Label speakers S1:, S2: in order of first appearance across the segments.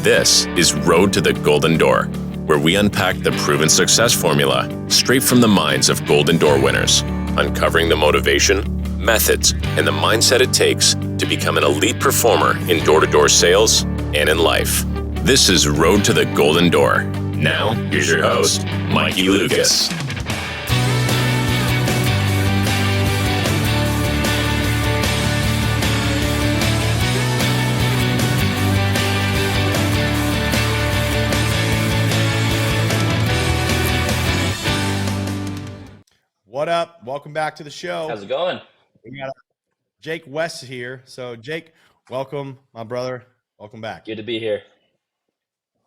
S1: This is Road to the Golden Door, where we unpack the proven success formula straight from the minds of Golden Door winners, uncovering the motivation, methods, and the mindset it takes to become an elite performer in door-to-door sales and in life. This is Road to the Golden Door. Now, here's your host, Mikey Lucas.
S2: What up? Welcome back to the show.
S3: How's it going?
S2: We got Jake West here. So Jake, welcome, my brother. Welcome back.
S3: Good to be here.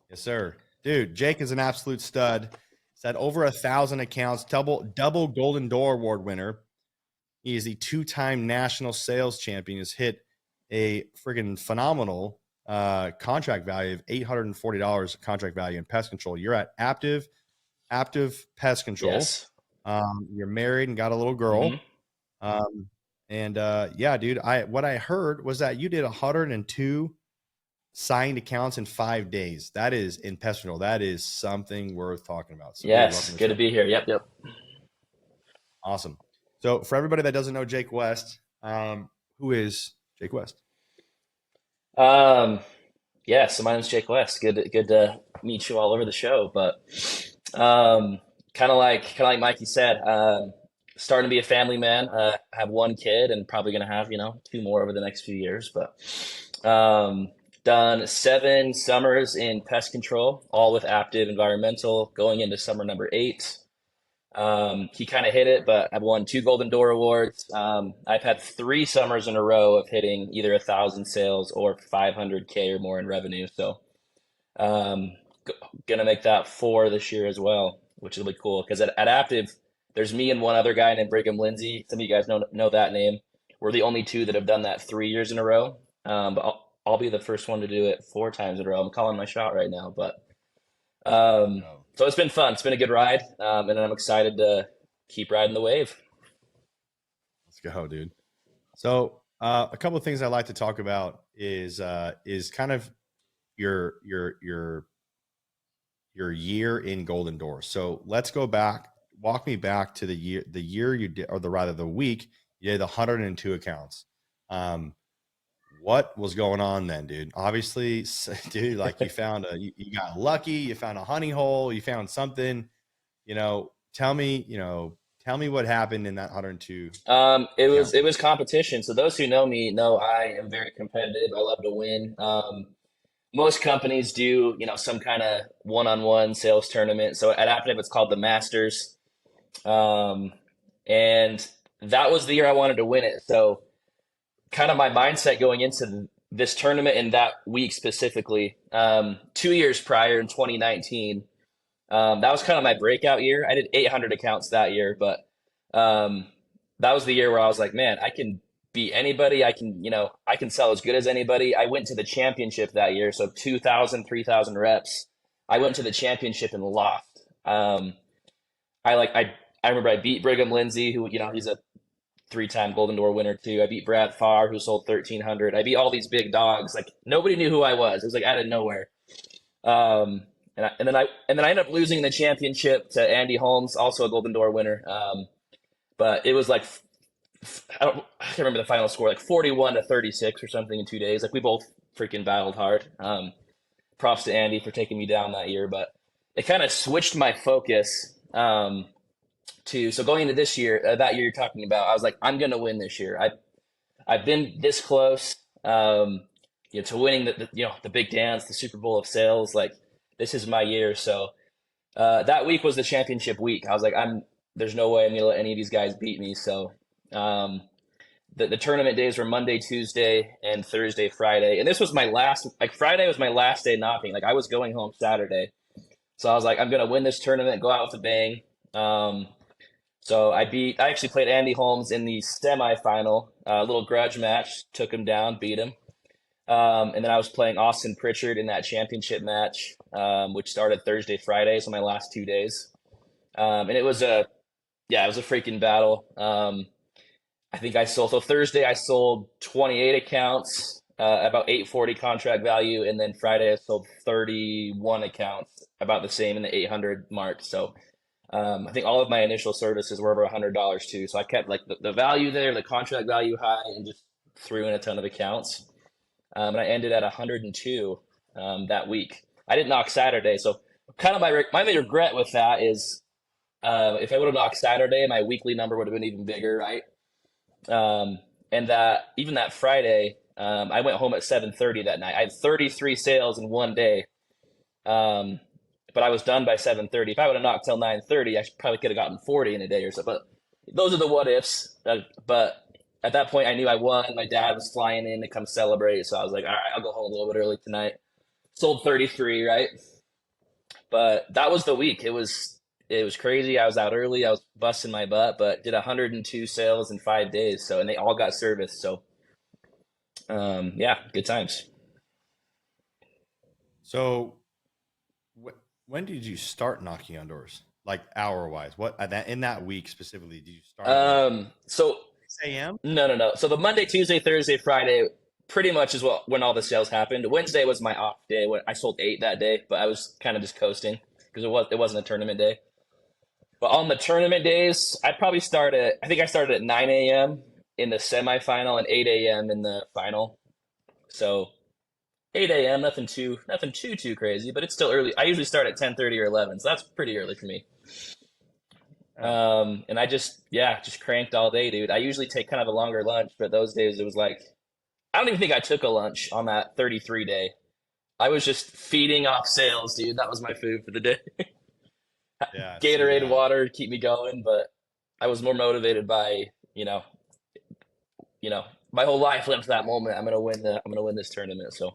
S2: Yes, sir. Dude, Jake is an absolute stud. He's had over 1,000 accounts, double Golden Door Award winner. He is the two-time national sales champion. He's hit a friggin' phenomenal contract value of $840 contract value in pest control. You're at Aptive Pest Control.
S3: Yes.
S2: You're married and got a little girl.
S3: Mm-hmm.
S2: Yeah, dude, what I heard was that you did 102 signed accounts in 5 days. That is in pest control. That is something worth talking about. So
S3: yes. Good to be here. Yep.
S2: Awesome. So for everybody that doesn't know Jake West, who is Jake West?
S3: So my name's Jake West. Good to meet you all over the show. But kind of like Mikey said, starting to be a family man. Have one kid and probably going to have, two more over the next few years. But done 7 summers in pest control, all with Aptive Environmental, going into summer number 8. He kind of hit it, but I've won 2 Golden Door Awards. I've had 3 summers in a row of hitting either 1,000 sales or 500K or more in revenue. So gonna make that 4 this year as well, which will be cool. Because at Aptive, there's me and one other guy named Brigham Lindsay. Some of you guys know that name. We're the only 2 that have done that 3 years in a row. But I'll be the first one to do it 4 times in a row. I'm calling my shot right now. But so it's been fun. It's been a good ride. And I'm excited to keep riding the wave.
S2: Let's go, dude. So a couple of things I'd like to talk about is kind of your year in Golden Door. So let's go back. Walk me back to the year you did, or the week you did 102 accounts. What was going on then, dude? Obviously, dude, like you found you got lucky, you found a honey hole, you found something, tell me what happened in that 102.
S3: It was competition. So those who know me know I am very competitive. I love to win. Most companies do, some kind of one-on-one sales tournament. So at Aptive, it's called the Masters. And that was the year I wanted to win it. So kind of my mindset going into this tournament and that week specifically, 2 years prior in 2019, that was kind of my breakout year. I did 800 accounts that year, but that was the year where I was like, man, I can beat anybody. I can sell as good as anybody. I went to the championship that year. So 2,000, 3,000 reps. I went to the championship and lost. I remember I beat Brigham Lindsay, who, he's a 3-time Golden Door winner too. I beat Brad Farr, who sold 1,300. I beat all these big dogs. Like nobody knew who I was. It was like out of nowhere. And then I ended up losing the championship to Andy Holmes, also a Golden Door winner. But it was like, I can't remember the final score, like 41-36 or something in 2 days. Like we both freaking battled hard. Props to Andy for taking me down that year, but it kind of switched my focus so going into this year, that year you're talking about, I was like, I'm going to win this year. I've been this close, to winning the big dance, the Super Bowl of sales. Like this is my year. So that week was the championship week. I was like, there's no way I'm going to let any of these guys beat me. So the tournament days were Monday, Tuesday, and Thursday, Friday. And this was my Friday was my last day knocking. Like I was going home Saturday. So I was like, I'm going to win this tournament, go out with a bang. So I actually played Andy Holmes in the semifinal, a little grudge match, took him down, beat him. And then I was playing Austin Pritchard in that championship match, which started Thursday, Friday. So my last 2 days. And it was a freaking battle. I think Thursday I sold 28 accounts. about 840 contract value, and then Friday I sold 31 accounts, about the same in the 800 mark. So I think all of my initial services were over $100 too. So I kept like the value there, the contract value high, and just threw in a ton of accounts. And I ended at 102 that week. I didn't knock Saturday, so kind of my main regret with that is if I would have knocked Saturday, my weekly number would have been even bigger, right? And that even that Friday, I went home at 7:30 that night. I had 33 sales in one day, but I was done by 7:30. If I would have knocked till 9:30, I probably could have gotten 40 in a day or so. But those are the what ifs. But at that point, I knew I won. My dad was flying in to come celebrate, so I was like, all right, I'll go home a little bit early tonight. Sold 33, right? But that was the week. It was crazy. I was out early. I was busting my butt, but did 102 sales in 5 days. So, and they all got serviced. So, yeah, good times.
S2: So, when did you start knocking on doors? Like hour wise? What in that week specifically did you start?
S3: So
S2: 6 a.m.
S3: No. So the Monday, Tuesday, Thursday, Friday, pretty much is when all the sales happened. Wednesday was my off day. When I sold 8 that day, but I was kind of just coasting because it wasn't a tournament day. But on the tournament days, I think I started at 9 a.m. in the semifinal and 8 a.m. in the final. So 8 a.m. nothing too crazy, but it's still early. I usually start at 10:30 or 11, so that's pretty early for me. And I just cranked all day, dude. I usually take kind of a longer lunch, but those days it was like I don't even think I took a lunch on that 33 day. I was just feeding off sales, dude. That was my food for the day.
S2: Yeah,
S3: Gatorade, water, keep me going. But I was more motivated by, my whole life led to that moment. I'm gonna win this tournament. So,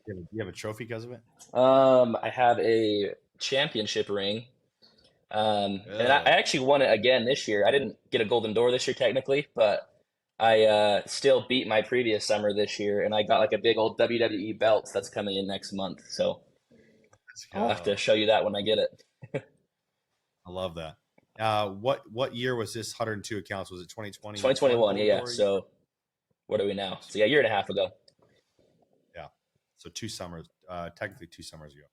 S2: you have a trophy because of it?
S3: I have a championship ring. And I actually won it again this year. I didn't get a golden door this year technically, but I still beat my previous summer this year, and I got like a big old WWE belt that's coming in next month. So I'll have to show you that when I get it.
S2: I love that. What year was this 102 accounts? Was it 2020?
S3: 2021, yeah. So what are we now? So yeah, a year and a half ago.
S2: Yeah. So 2 summers, technically 2 summers ago.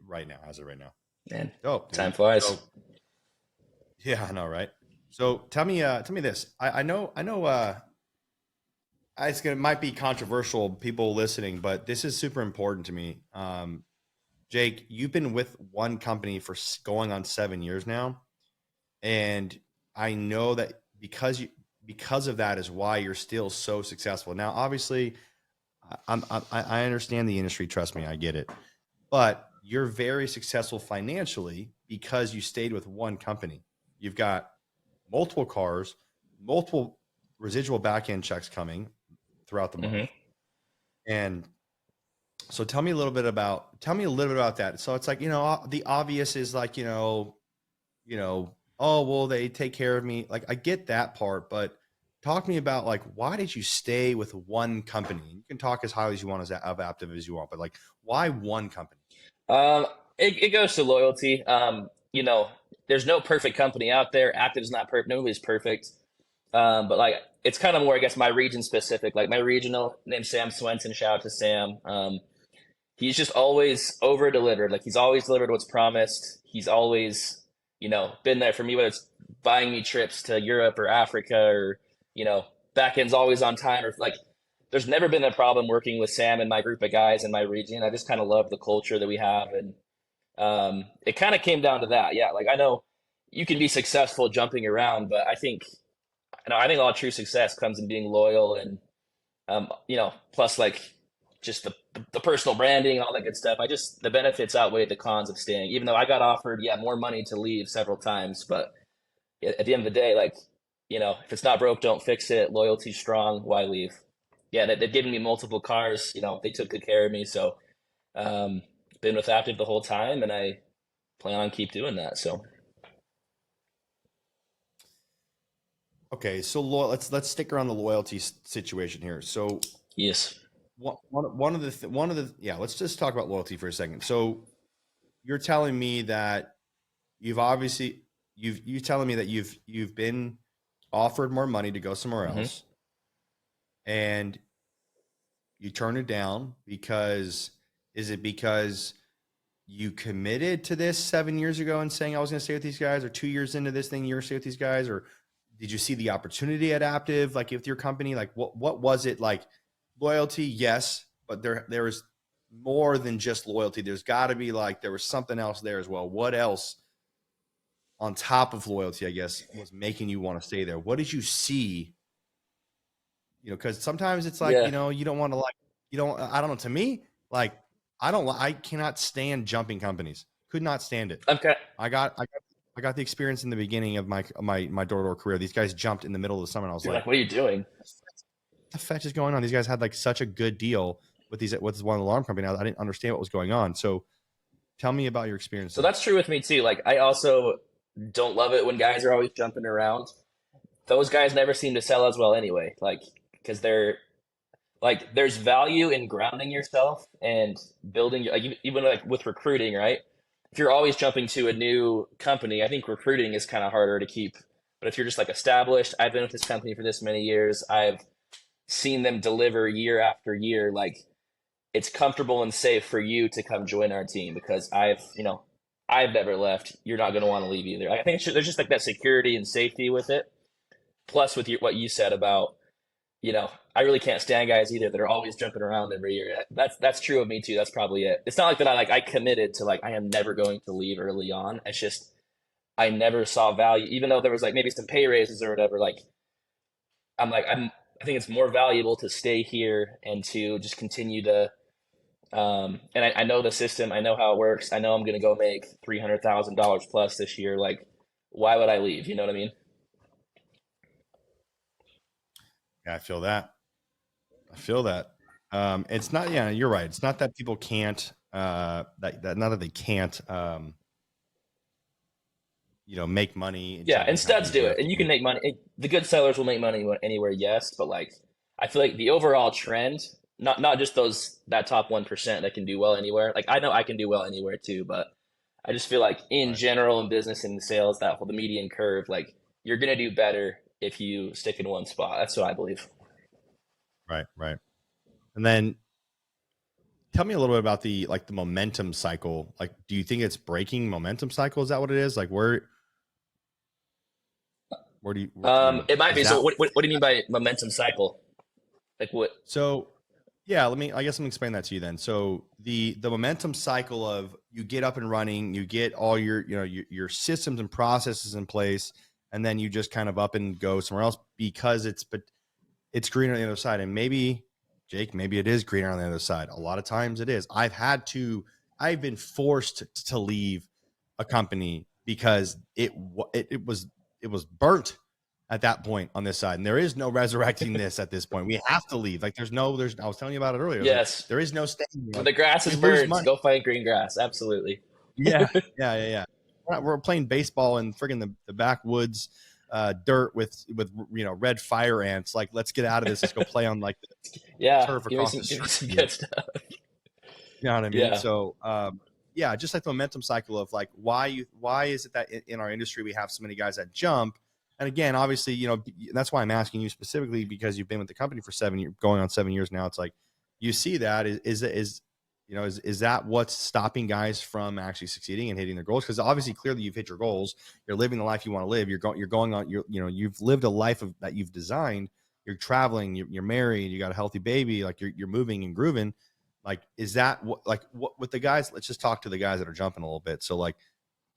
S2: Right now, as of right now.
S3: Man,
S2: dope.
S3: Time flies.
S2: So, yeah, I know, right? So tell me this. I know. It might be controversial, people listening, but this is super important to me. Jake, you've been with one company for going on 7 years now, and I know that because of that is why you're still so successful. Now, obviously, I understand the industry. Trust me, I get it, but you're very successful financially because you stayed with one company. You've got multiple cars, multiple residual back-end checks coming throughout the month. And so tell me a little bit about that. So it's like, the obvious is like, oh, well, they take care of me. Like I get that part, but talk to me about like, why did you stay with one company? You can talk as highly as you want of Aptive as you want, but like, why one company?
S3: It goes to loyalty. There's no perfect company out there. Aptive's not perfect. Nobody's perfect. But like, it's kind of more, I guess, my region specific. Like my regional named Sam Swenson. Shout out to Sam. He's just always over delivered. Like he's always delivered what's promised. He's always, been there for me, whether it's buying me trips to Europe or Africa or, back end's always on time or like, there's never been a problem working with Sam and my group of guys in my region. I just kind of love the culture that we have. And it kind of came down to that. Yeah. Like I know you can be successful jumping around, but I think all true success comes in being loyal and, plus like just the personal branding and all that good stuff. The benefits outweigh the cons of staying, even though I got offered, more money to leave several times. But at the end of the day, like, if it's not broke, don't fix it. Loyalty's strong. Why leave? Yeah, they've given me multiple cars. They took good care of me. So, been with Aptive the whole time, and I plan on keep doing that. So,
S2: okay, so let's stick around the loyalty situation here. So,
S3: yes,
S2: let's just talk about loyalty for a second. So, you're telling me that you've been offered more money to go somewhere else. and you turn it down because you committed to this 7 years ago and saying I was going to stay with these guys, or 2 years into this thing, you're going to stay with these guys, or did you see the opportunity at Aptive, like with your company? Like what was it like? Loyalty, yes, but there was more than just loyalty. There's got to be like, there was something else there as well. What else on top of loyalty, I guess, was making you want to stay there? What did you see? Because sometimes it's like,
S3: Yeah.
S2: you don't want to I don't know. To me, like, I cannot stand jumping companies. Could not stand it.
S3: Okay.
S2: I got the experience in the beginning of my door-to-door career. These guys jumped in the middle of the summer, and I was
S3: You're
S2: like,
S3: what are you doing?
S2: what the fetch is going on? These guys had like such a good deal with one of the alarm company. I didn't understand what was going on. So tell me about your experience.
S3: So that's true with me too. Like I also don't love it when guys are always jumping around. Those guys never seem to sell as well anyway. Like because they're like there's value in grounding yourself and building like even like with recruiting, right? If you're always jumping to a new company, I think recruiting is kind of harder to keep. But if you're just like established, I've been with this company for this many years, I've seen them deliver year after year, like it's comfortable and safe for you to come join our team because I've never left. You're not going to want to leave either. I think there's just like that security and safety with it. Plus with what you said about, I really can't stand guys either that are always jumping around every year. That's true of me too. That's probably it. It's not like that I committed to like I am never going to leave early on. It's just I never saw value, even though there was like maybe some pay raises or whatever. Like I think it's more valuable to stay here and to just continue to and I know the system, I know how it works. I know I'm gonna go make $300,000 plus this year. Like, why would I leave? You know what I mean?
S2: Yeah, I feel that. It's not, yeah, you're right. It's not that people can't, not that they can't, make money.
S3: Yeah, and studs do it, and you can make money. The good sellers will make money anywhere, yes, but like I feel like the overall trend, not just that top 1% that can do well anywhere. Like I know I can do well anywhere too, but I just feel like in general in business and sales, that the median curve, like you're gonna do better if you stick in one spot. That's what I believe.
S2: Right. And then tell me a little bit about the momentum cycle. Like, do you think it's breaking momentum cycle? Is that what it is? Like where do you?
S3: It might be. So what do you mean by momentum cycle? Like what?
S2: So yeah, I guess let me explain that to you then. So the momentum cycle of you get up and running, you get all your systems and processes in place, and then you just kind of up and go somewhere else because it's greener on the other side. And maybe Jake, maybe it is greener on the other side. A lot of times it is. I've been forced to leave a company because it was burnt at that point on this side. And there is no resurrecting this at this point. We have to leave. Like I was telling you about it earlier.
S3: Yes.
S2: Like, there is no staying.
S3: When the grass is burned, go find green grass. Absolutely.
S2: Yeah. We're playing baseball in friggin' the backwoods dirt with red fire ants. Like, let's get out of this. Let's go play on like the turf across the street.
S3: Good stuff.
S2: You know what I mean?
S3: Yeah.
S2: So just like the momentum cycle of like why is it that in our industry we have so many guys that jump? And again, obviously, that's why I'm asking you specifically because you've been with the company for 7 years, going on 7 years now. It's like you see that is that what's stopping guys from actually succeeding and hitting their goals? Because obviously, clearly, you've hit your goals. You're living the life you want to live. You're going on. You've lived a life that you've designed. You're traveling. You're married. You got a healthy baby. Like you're moving and grooving. Like, is that what with the guys? Let's just talk to the guys that are jumping a little bit. So, like,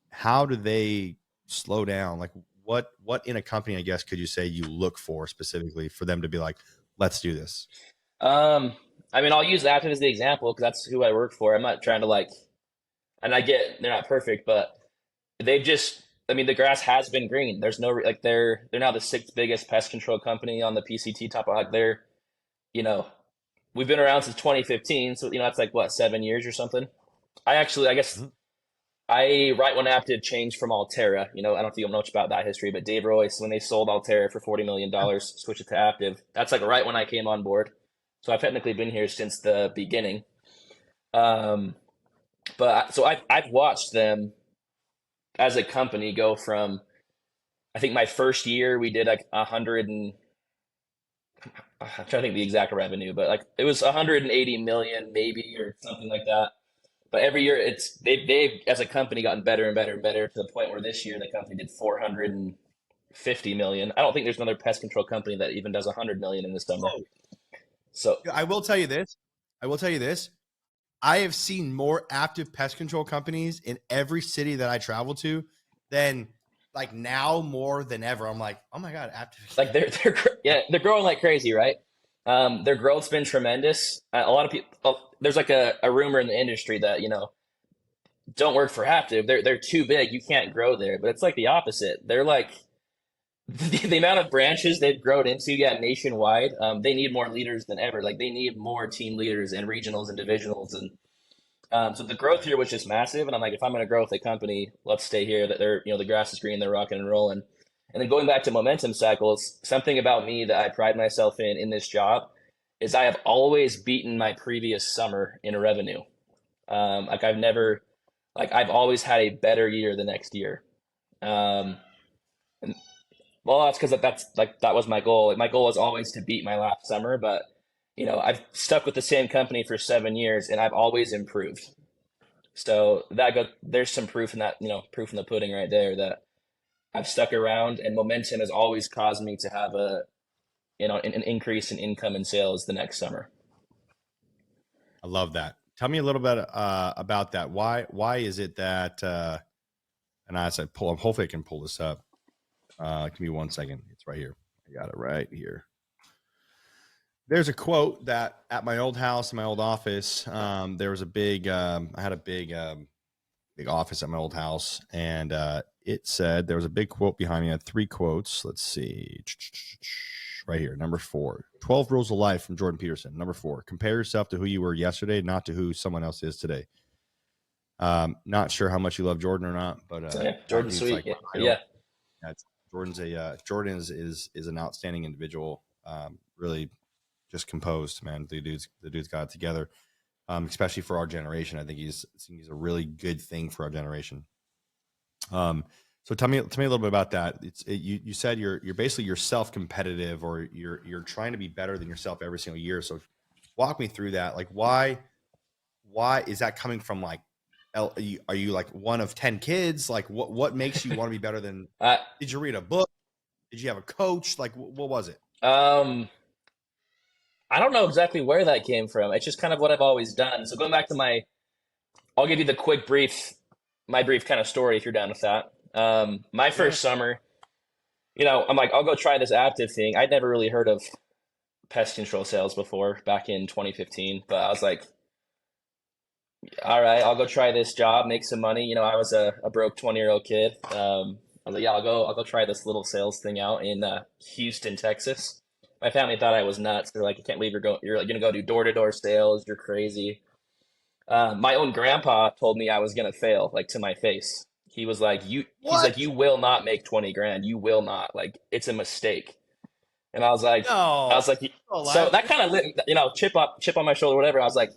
S2: how do they slow down? Like, what in a company, I guess, could you say you look for specifically for them to be like, let's do this?
S3: I mean, I'll use Aptive as the example because that's who I work for. I'm not trying to and I get they're not perfect, but the grass has been green. There's no, they're now the 6th biggest pest control company on the PCT top. Like we've been around since 2015. So, that's like what, 7 years or something. I guess right when Aptive changed from Altera, I don't know if you know much about that history, but Dave Royce, when they sold Altera for $40 million, switched it to Aptive. That's like right when I came on board. So I've technically been here since the beginning. I've watched them as a company go from, I think my first year we did like I'm trying to think the exact revenue, but like it was 180 million maybe or something like that. But every year they've as a company gotten better and better and better to the point where this year the company did 450 million. I don't think there's another pest control company that even does 100 million in the summer.
S2: Oh,
S3: So
S2: I will tell you this. I have seen more active pest control companies in every city that I travel to than like now more than ever. I'm like, oh my God, active.
S3: like they're growing like crazy, right? Their growth's been tremendous. A lot of people, there's like a rumor in the industry that, don't work for Aptive. They're too big. You can't grow there. But it's like the opposite. They're like the amount of branches they've grown into, yeah, nationwide. They need more leaders than ever. Like they need more team leaders and regionals and divisionals, and so the growth here was just massive. And I'm like, if I'm going to grow with a company, let's stay here. That they're, the grass is green, they're rocking and rolling. And then going back to momentum cycles, something about me that I pride myself in this job is I have always beaten my previous summer in revenue. I've always had a better year the next year. And, well, that's because that was my goal. Like, my goal was always to beat my last summer, but I've stuck with the same company for 7 years and I've always improved. So there's some proof in that, proof in the pudding right there that I've stuck around, and momentum has always caused me to have an increase in income and sales the next summer.
S2: I love that. Tell me a little bit about that. Why is it that, and as I pull up, hopefully I can pull this up. Give me 1 second. It's right here. I got it right here. There's a quote that at my old house, in my old office, there was a big, I had a big office at my old house, and it said, there was a big quote behind me. I had 3 quotes. Let's see. Right here. Number 4, 12 rules of life from Jordan Peterson. Number 4, compare yourself to who you were yesterday, not to who someone else is today. Not sure how much you love Jordan or not, but
S3: Jordan's sweet. Like, yeah.
S2: Jordan is an outstanding individual. Really just composed, man. The dude's got it together. Especially for our generation. I think he's a really good thing for our generation. So tell me a little bit about that. You said you're basically self-competitive, or you're trying to be better than yourself every single year. So walk me through that. Like, why is that coming from? Like, are you like one of 10 kids? Like, what makes you want to be better than? Did you read a book? Did you have a coach? Like, what was it?
S3: I don't know exactly where that came from. It's just kind of what I've always done. So going back to I'll give you the my brief kind of story if you're down with that. My first summer, I'm like, I'll go try this Aptive thing. I'd never really heard of pest control sales before back in 2015, but I was like, all right, I'll go try this job, make some money. I was a broke 20-year-old kid. I was like, yeah, I'll go try this little sales thing out in Houston, Texas. My family thought I was nuts. They're like, you can't believe you're like, gonna go do door-to-door sales. You're crazy. My own grandpa told me I was gonna fail, like, to my face. He was like, he's like, you will not make 20 grand. You will not. Like, it's a mistake. And I was like,
S2: no.
S3: So that kind of lit, chip on my shoulder, whatever. I was like,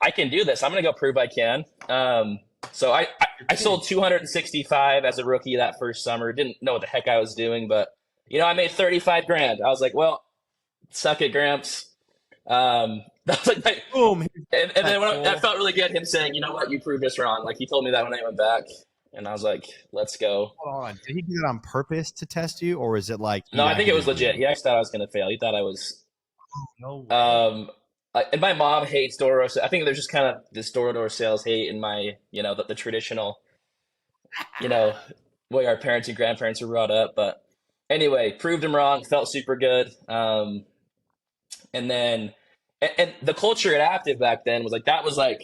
S3: I can do this. I'm gonna go prove I can. So I sold 265 as a rookie that first summer. Didn't know what the heck I was doing, but I made 35 grand. I was like, well, suck it, Gramps. That was like, boom. And then that felt really good. Him saying, you know what, you proved us wrong. Like, he told me that when I went back, and I was like, let's go.
S2: Hold on. Did he do it on purpose to test you, or is it like?
S3: No, I think it was legit. He actually thought I was going to fail. He thought I was.
S2: Oh, no way.
S3: And my mom hates door-to-door. I think there's just kind of this door-to-door sales hate in my, the traditional, way our parents and grandparents were brought up. But anyway, proved him wrong. Felt super good. And then. And the culture at Aptive back then was like,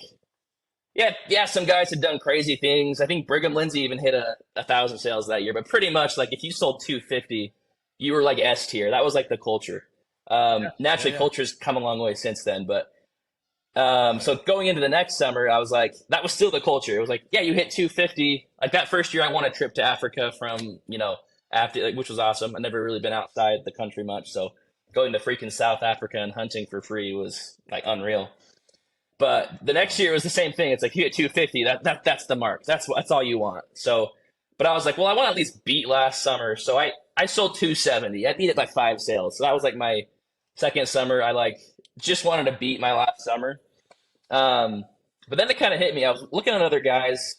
S3: yeah, some guys had done crazy things. I think Brigham Lindsay even hit 1,000 sales that year, but pretty much like if you sold 250, you were like S tier. That was like the culture. Naturally, culture's come a long way since then. But so going into the next summer, I was like, that was still the culture. It was like, yeah, you hit 250. Like that first year, I won a trip to Africa from, Aptive, which was awesome. I'd never really been outside the country much, so going to freaking South Africa and hunting for free was like unreal. But the next year was the same thing. It's like, you hit 250. That's the mark. That's all you want. So, but I was like, well, I want to at least beat last summer. So I I sold 270. I needed like 5 sales. So that was like my second summer. I like just wanted to beat my last summer. Um, but then it kind of hit me. I was looking at other guys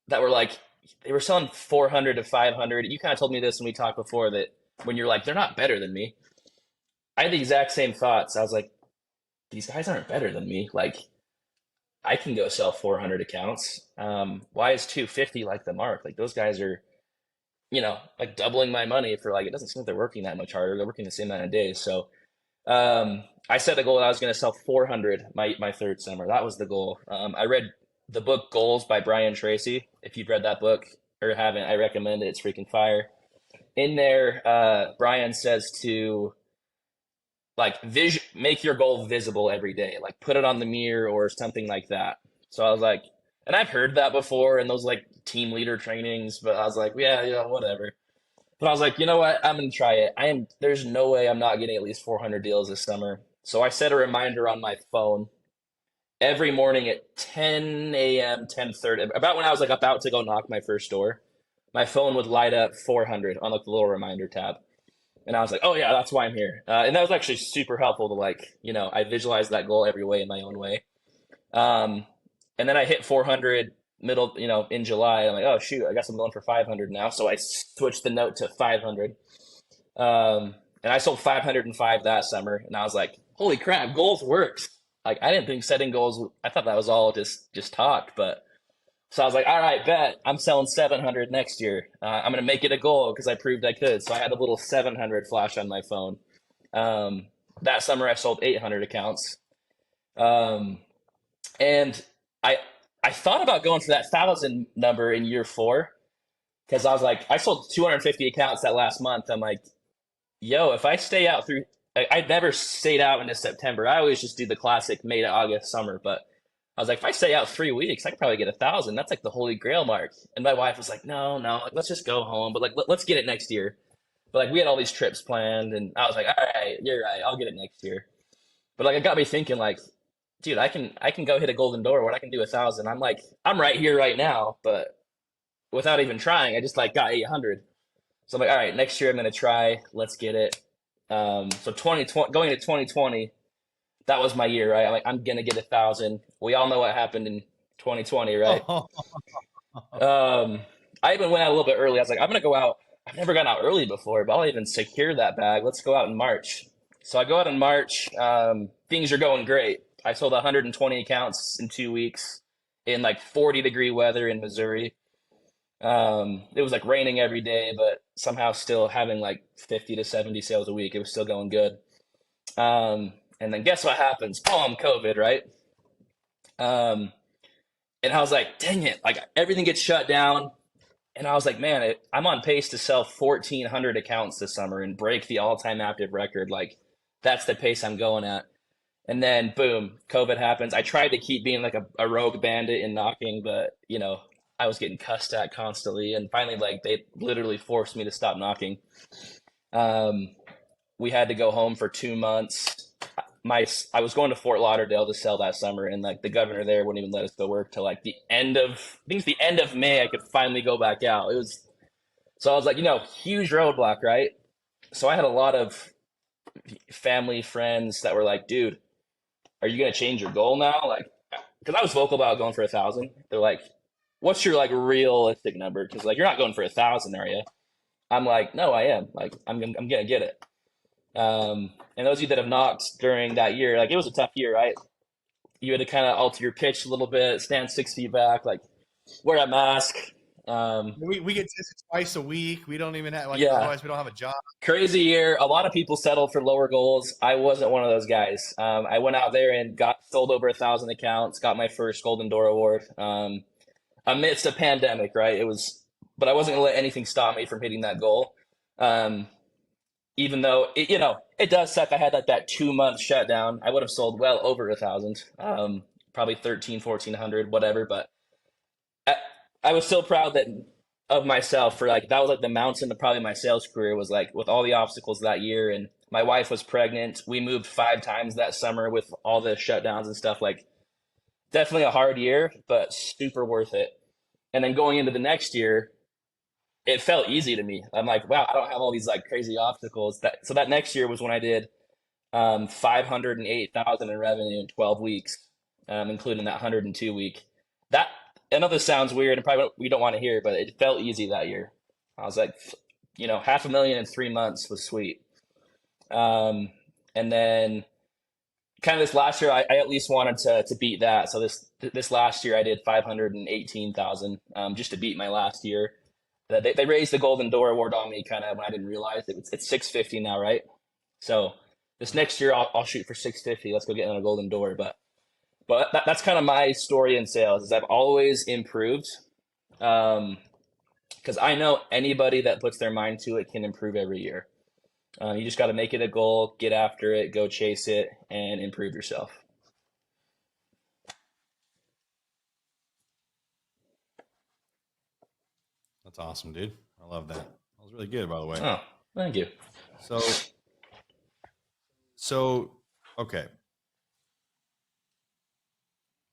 S3: that were like, they were selling 400 to 500. You kind of told me this when we talked before, that when you're like, they're not better than me. I had the exact same thoughts. I was like, these guys aren't better than me. Like, I can go sell 400 accounts. Why is 250 like the mark? Like, those guys are, like doubling my money for like, it doesn't seem like they're working that much harder. They're working the same amount of days. So I set a goal that I was going to sell 400 my third summer. That was the goal. I read the book Goals by Brian Tracy. If you've read that book or haven't, I recommend it. It's freaking fire. In there, Brian says to like make your goal visible every day, like put it on the mirror or something like that. So I was like, and I've heard that before in those like team leader trainings, but I was like, yeah, whatever. But I was like, you know what? I'm gonna try it. There's no way I'm not getting at least 400 deals this summer. So I set a reminder on my phone every morning at 10 a.m., 10:30, about when I was like about to go knock my first door. My phone would light up 400 on like the little reminder tab. And I was like, oh yeah, that's why I'm here. And that was actually super helpful to like, I visualized that goal every way in my own way. And then I hit 400 middle, in July. I'm like, oh shoot, I guess I'm going for 500 now. So I switched the note to 500. And I sold 505 that summer. And I was like, holy crap, goals works. Like, I didn't think setting goals, I thought that was all just talk, but so I was like, all right, bet I'm selling 700 next year. I'm going to make it a goal because I proved I could. So I had a little 700 flash on my phone. That summer I sold 800 accounts. And I thought about going for that 1,000 number in year 4 because I was like, I sold 250 accounts that last month. I'm like, yo, if I stay out through, I never stayed out into September. I always just do the classic May to August summer, but I was like, if I stay out 3 weeks, I could probably get 1,000. That's like the holy grail mark. And my wife was like, no, like, let's just go home. But like, let's get it next year. But like, we had all these trips planned, and I was like, all right, you're right, I'll get it next year. But like, it got me thinking, like, dude, I can go hit a golden door when I can do 1,000. I'm like, I'm right here right now, but without even trying, I just like got 800. So I'm like, all right, next year I'm gonna try. Let's get it. So 2020, going to 2020. That was my year, right? I'm like, I'm gonna get 1,000. We all know what happened in 2020, right? I even went out a little bit early. I was like, I'm gonna go out. I've never gone out early before, but I'll even secure that bag. Let's go out in March. So I go out in March. Things are going great. I sold 120 accounts in 2 weeks in like 40-degree weather in Missouri. It was like raining every day, but somehow still having like 50 to 70 sales a week. It was still going good. And then guess what happens? Boom, COVID, right? And I was like, dang it, like everything gets shut down. And I was like, man, I'm on pace to sell 1,400 accounts this summer and break the all-time active record. Like, that's the pace I'm going at. And then boom, COVID happens. I tried to keep being like a rogue bandit in knocking, but I was getting cussed at constantly. And finally, like, they literally forced me to stop knocking. We had to go home for 2 months. I was going to Fort Lauderdale to sell that summer, and like the governor there wouldn't even let us go work till like the end of May. I could finally go back out. So I was like, huge roadblock, right? So I had a lot of family friends that were like, dude, are you gonna change your goal now? Like, because I was vocal about going for 1,000. They're like, what's your like realistic number? Because like, you're not going for 1,000, are you? I'm like, no, I am. Like, I'm gonna get it. And those of you that have knocked during that year, like, it was a tough year, right? You had to kind of alter your pitch a little bit, stand 6 feet back, like wear a mask.
S2: We get tested twice a week. We don't even have otherwise we don't have a job.
S3: Crazy year. A lot of people settled for lower goals. I wasn't one of those guys. I went out there and sold over 1,000 accounts, got my first Golden Door Award. Amidst a pandemic, right? But I wasn't gonna let anything stop me from hitting that goal. Even though it does suck. I had like that 2-month shutdown. I would have sold well over 1,000, probably 1,300, 1,400, whatever. But I was still proud of myself for like, that was like the mountain of probably my sales career, was like with all the obstacles that year. And my wife was pregnant. We moved 5 times that summer with all the shutdowns and stuff. Like, definitely a hard year, but super worth it. And then going into the next year, it felt easy to me. I'm like, wow, I don't have all these like crazy obstacles. So that next year was when I did 508,000 in revenue in 12 weeks, including that 102 week. That, I know this sounds weird and probably we don't want to hear, but it felt easy that year. I was like, $500,000 in 3 months was sweet. And then kind of this last year, I at least wanted to beat that. So this last year, I did 518,000 just to beat my last year. They raised the Golden Door Award on me kind of when I didn't realize it. It's 650 now, right? So this next year, I'll shoot for 650. Let's go get on a Golden Door. But that's kind of my story in sales is I've always improved. Because I know anybody that puts their mind to it can improve every year. You just got to make it a goal, get after it, go chase it, and improve yourself.
S2: That's awesome, dude. I love that. That was really good, by the way.
S3: Oh, thank you.
S2: So, okay.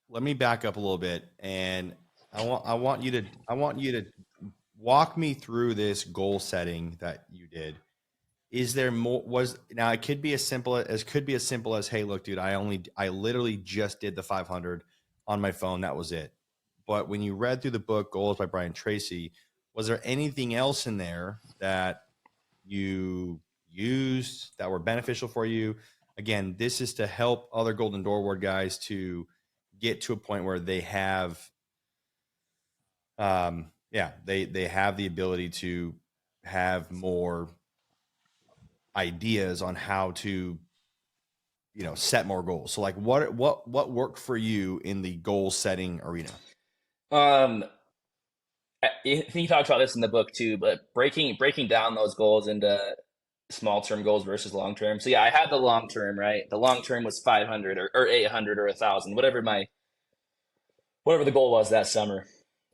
S2: Let me back up a little bit, and I want you to walk me through this goal setting that you did. Is there more? Now it could be as simple as, hey, look, dude, I literally just did the 500 on my phone. That was it. But when you read through the book Goals by Brian Tracy, was there anything else in there that you used that were beneficial for you? Again, this is to help other Golden Door Award guys to get to a point where they have, they have the ability to have more ideas on how to, set more goals. So like what worked for you in the goal setting arena?
S3: He talks about this in the book too, but breaking down those goals into small term goals versus long term. So yeah, I had the long term, right? The long term was 500 or 800 or 1,000, whatever the goal was that summer.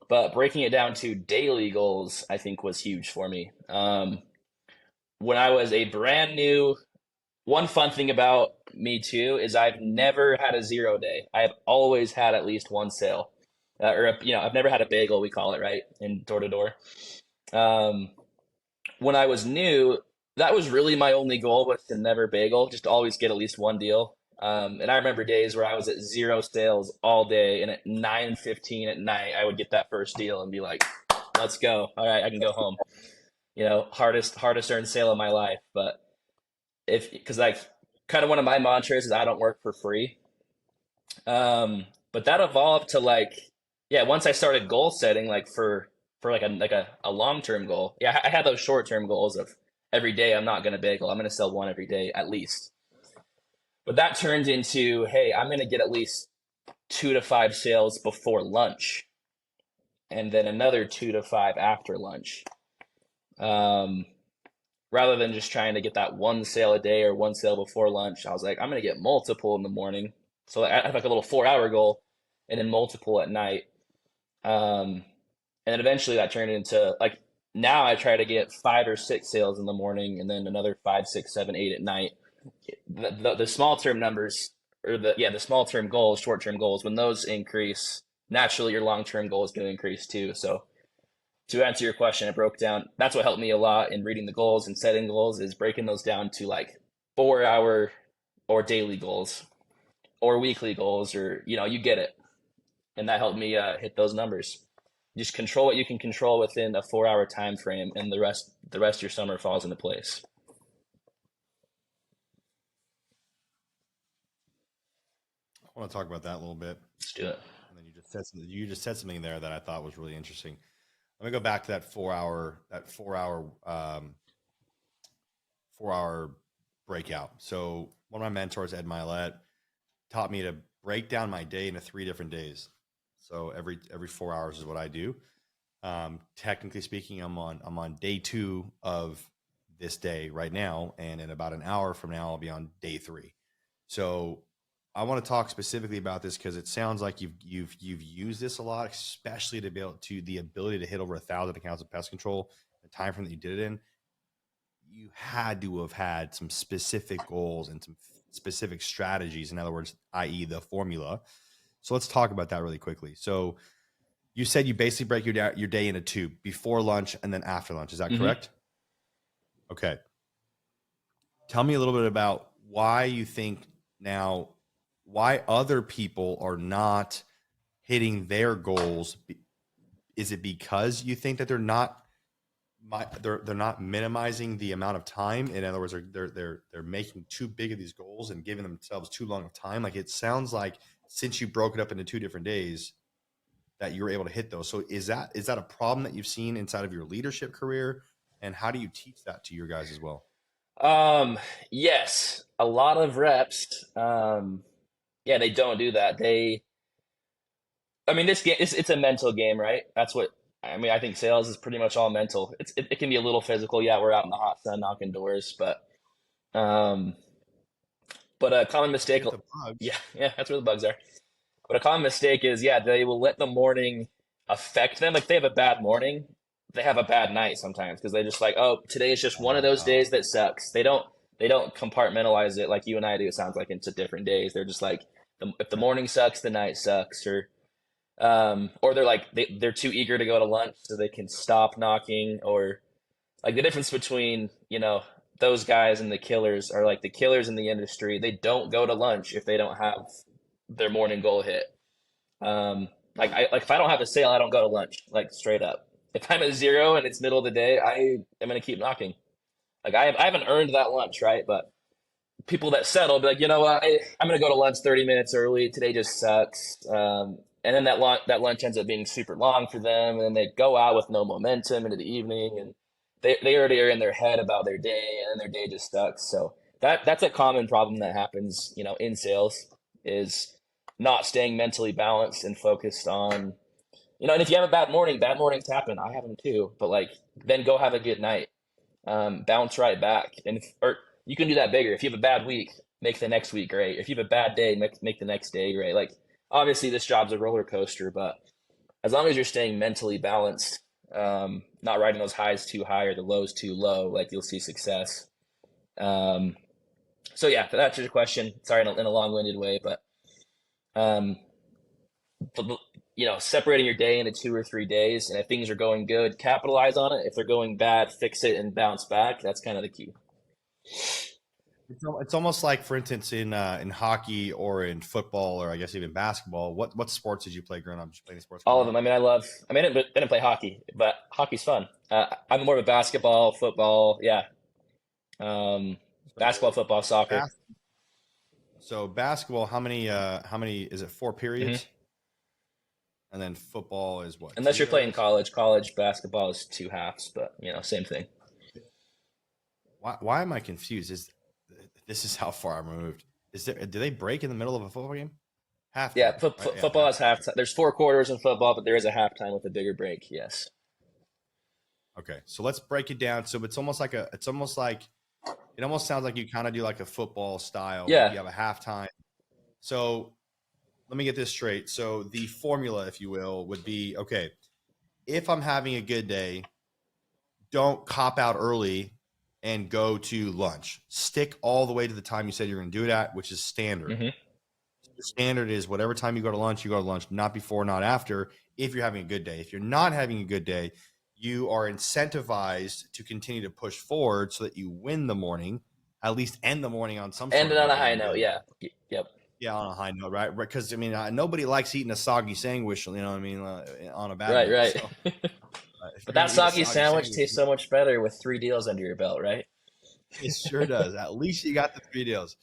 S3: But breaking it down to daily goals, I think was huge for me. When I was a brand new, one fun thing about me too is I've never had a 0 day. I've always had at least one sale. I've never had a bagel, we call it, right, in door to door. When I was new, that was really my only goal, was to never bagel, just to always get at least one deal. And I remember days where I was at 0 sales all day, and at 9:15 at night, I would get that first deal and be like, let's go. All right, I can go home. Hardest earned sale of my life. But because like kind of one of my mantras is I don't work for free. But that evolved to once I started goal setting, like for like a long-term goal. Yeah, I had those short-term goals of every day I'm not going to bagel. I'm going to sell one every day at least. But that turned into, hey, I'm going to get at least 2 to 5 sales before lunch, and then another 2 to 5 after lunch. Rather than just trying to get that one sale a day or one sale before lunch, I was like, I'm going to get multiple in the morning. So I have like a little 4-hour goal and then multiple at night. And then eventually that turned into now I try to get 5 or 6 sales in the morning and then another 5, 6, 7, 8 at night. The small term numbers, or the small term goals, short term goals, when those increase, naturally your long term goal is going to increase too. So to answer your question, it broke down. That's what helped me a lot in reading the goals and setting goals, is breaking those down to 4-hour or daily goals or weekly goals, or you get it. And that helped me hit those numbers. Just control what you can control within a 4-hour time frame, and the rest of your summer falls into place.
S2: I want to talk about that a little bit.
S3: Let's do it.
S2: And then you just said something there that I thought was really interesting. Let me go back to that 4-hour breakout. So one of my mentors, Ed Milet, taught me to break down my day into 3 different days. So every 4 hours is what I do. Technically speaking, I'm on day 2 of this day right now, and in about an hour from now, I'll be on day 3. So I want to talk specifically about this because it sounds like you've used this a lot, especially to be able to the ability to hit over 1,000 accounts of pest control. The time frame that you did it in, you had to have had some specific goals and some specific strategies. In other words, i.e., the formula. So let's talk about that really quickly. So You said you basically break your day into two, before lunch and then after lunch. Is that correct? Okay. Tell me a little bit about why you think now, why other people are not hitting their goals. Is it because you think that they're not minimizing the amount of time? In other words, they're making too big of these goals and giving themselves too long of time. Like, it sounds like since you broke it up into 2 different days that you were able to hit those. So is that a problem that you've seen inside of your leadership career? And how do you teach that to your guys as well?
S3: Yes, a lot of reps. Yeah, they don't do that. I mean, this game, it's a mental game, right? That's what, I mean, I think sales is pretty much all mental. It can be a little physical. Yeah, we're out in the hot sun knocking doors, but a common mistake. Yeah, that's where the bugs are. But a common mistake is, yeah, they will let the morning affect them. Like, they have a bad morning, they have a bad night sometimes, because they're just like, oh, today is just one of those days that sucks. They don't compartmentalize it like you and I do. It sounds like into different days. They're just like, if the morning sucks, the night sucks, or they're like, they're too eager to go to lunch so they can stop knocking. Or like, the difference between, those guys and the killers are like, the killers in the industry, they don't go to lunch if they don't have their morning goal hit. Like if I don't have a sale, I don't go to lunch, like, straight up. If I'm at 0 and it's middle of the day, I am going to keep knocking. Like, I haven't earned that lunch, right? But people that settle be like, you know what, I'm going to go to lunch 30 minutes early. Today just sucks. And then that lunch ends up being super long for them. And then they go out with no momentum into the evening, and they already are in their head about their day, and their day just sucks. So that's a common problem that happens, in sales, is not staying mentally balanced and focused on, and if you have a bad morning, bad mornings happen. I have them too, but like, then go have a good night. Bounce right back. Or you can do that bigger. If you have a bad week, make the next week great. If you have a bad day, make the next day great. Like, obviously this job's a roller coaster, but as long as you're staying mentally balanced, not riding those highs too high or the lows too low, like, you'll see success. So yeah, to answer your question, sorry in a long-winded way, but separating your day into 2 or 3 days, and if things are going good, capitalize on it. If they're going bad, fix it and bounce back. That's kind of the key.
S2: It's almost like, for instance, in hockey or in football, or I guess even basketball. What sports did you play growing up? Did you play any sports?
S3: All of them. I mean, I didn't play hockey, but hockey's fun. I'm more of a basketball, football. Yeah. Basketball, football, soccer.
S2: So basketball, how many is it, 4 periods?
S3: Mm-hmm.
S2: And then football is what?
S3: Unless you're playing college basketball is 2 halves, but same thing.
S2: Why am I confused? This is how far I'm removed. Do they break in the middle of a football game? Halftime.
S3: Yeah, football is halftime. There's 4 quarters in football, but there is a halftime with a bigger break. Yes.
S2: Okay, so let's break it down. So it almost sounds like you kind of do like a football style.
S3: Yeah.
S2: You have a halftime. So let me get this straight. So the formula, if you will, would be, okay, if I'm having a good day, don't cop out early and go to lunch. Stick all the way to the time you said you're going to do it at, which is standard.
S3: Mm-hmm.
S2: The standard is whatever time you go to lunch, not before, not after, if you're having a good day. If you're not having a good day, you are incentivized to continue to push forward so that you win the morning, at least end the morning on some sort
S3: of on a high note. Yeah. Yep.
S2: Yeah, on a high note, right? Because, I mean, nobody likes eating a soggy sandwich, on a bad
S3: right,
S2: note.
S3: right.
S2: So,
S3: but that soggy sandwich tastes so much better with 3 deals under your belt, right?
S2: It sure does. At least you got the 3 deals.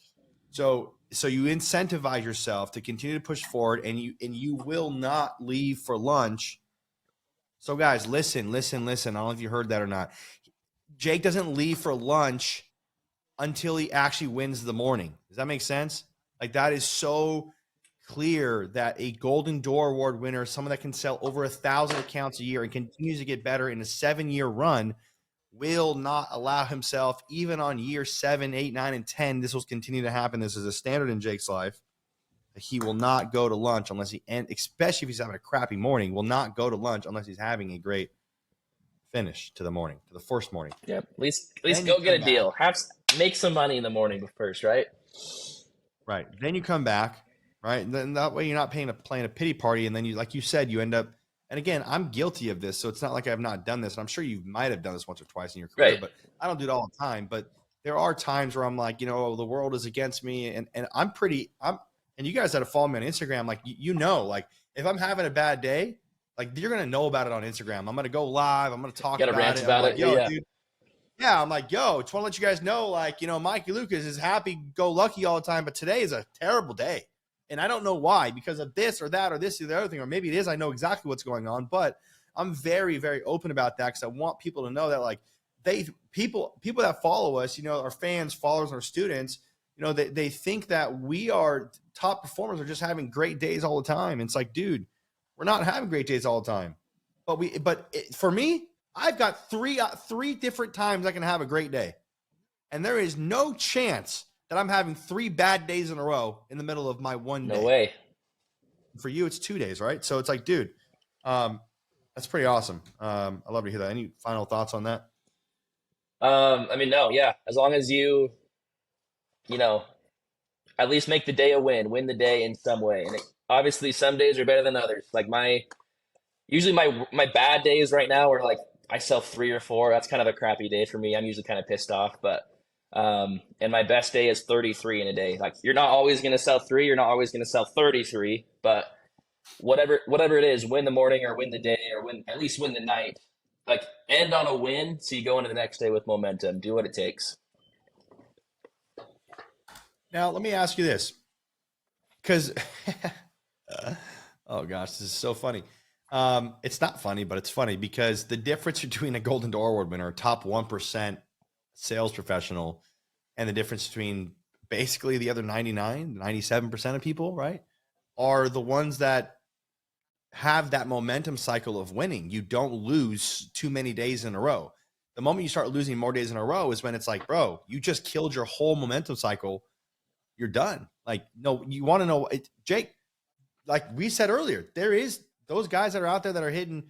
S2: So you incentivize yourself to continue to push forward, and you will not leave for lunch. So guys, listen. I don't know if you heard that or not. Jake doesn't leave for lunch until he actually wins the morning. Does that make sense? Like, that is so clear that a Golden Door Award winner, someone that can sell over 1,000 accounts a year and continues to get better in a 7-year run, will not allow himself, even on year 7, 8, 9, and 10. This will continue to happen. This is a standard in Jake's life. He will not go to lunch unless especially if he's having a crappy morning, will not go to lunch unless he's having a great finish to the first morning.
S3: Yep. At least go get a deal. Make some money in the morning first, right?
S2: Right. Then you come back, right? And then that way you're not playing a pity party. And then you, like you said, you end up And again, I'm guilty of this, so it's not like I've not done this. And I'm sure you might have done this once or twice in your career,
S3: Right.
S2: but I don't do it all the time. But there are times where I'm like, the world is against me, and and you guys that have followed me on Instagram, like like if I'm having a bad day, like you're gonna know about it on Instagram. I'm gonna go live. I'm gonna talk
S3: Gotta
S2: about
S3: rant
S2: it.
S3: about
S2: I'm like,
S3: it.
S2: yo,
S3: Yeah.
S2: dude. Yeah, I'm like, yo, just want to let you guys know, like, Mikey Lucas is happy-go-lucky all the time, but today is a terrible day. And I don't know why, because of this or that or this or the other thing, or maybe it is, I know exactly what's going on, but I'm very, very open about that because I want people to know that, like, people that follow us, our fans, followers, our students, they think that we are top performers are just having great days all the time. And it's like, dude, we're not having great days all the time. For me, I've got three different times I can have a great day. And there is no chance that I'm having 3 bad days in a row in the middle of my one day.
S3: No way.
S2: For you, it's 2 days, right? So it's like, dude, that's pretty awesome. I love to hear that. Any final thoughts on that?
S3: No, yeah. As long as you at least make the day a win the day in some way. And obviously some days are better than others. Like usually my bad days right now are like I sell 3 or 4. That's kind of a crappy day for me. I'm usually kind of pissed off, but and my best day is 33 in a day. Like you're not always going to sell 3, you're not always going to sell 33, but whatever it is, win the morning or win the day or at least win the night. Like end on a win so you go into the next day with momentum. Do what it takes.
S2: Now, let me ask you this, because oh gosh, this is so funny. It's not funny, but it's funny because the difference between a Golden Door Award winner, a top 1% sales professional, and the difference between basically the other 97% of people, right, are the ones that have that momentum cycle of winning. You don't lose too many days in a row. The moment you start losing more days in a row is when it's like, bro, you just killed your whole momentum cycle. You're done. Like, no, you want to know, Jake, like we said earlier, there is those guys that are out there that are hitting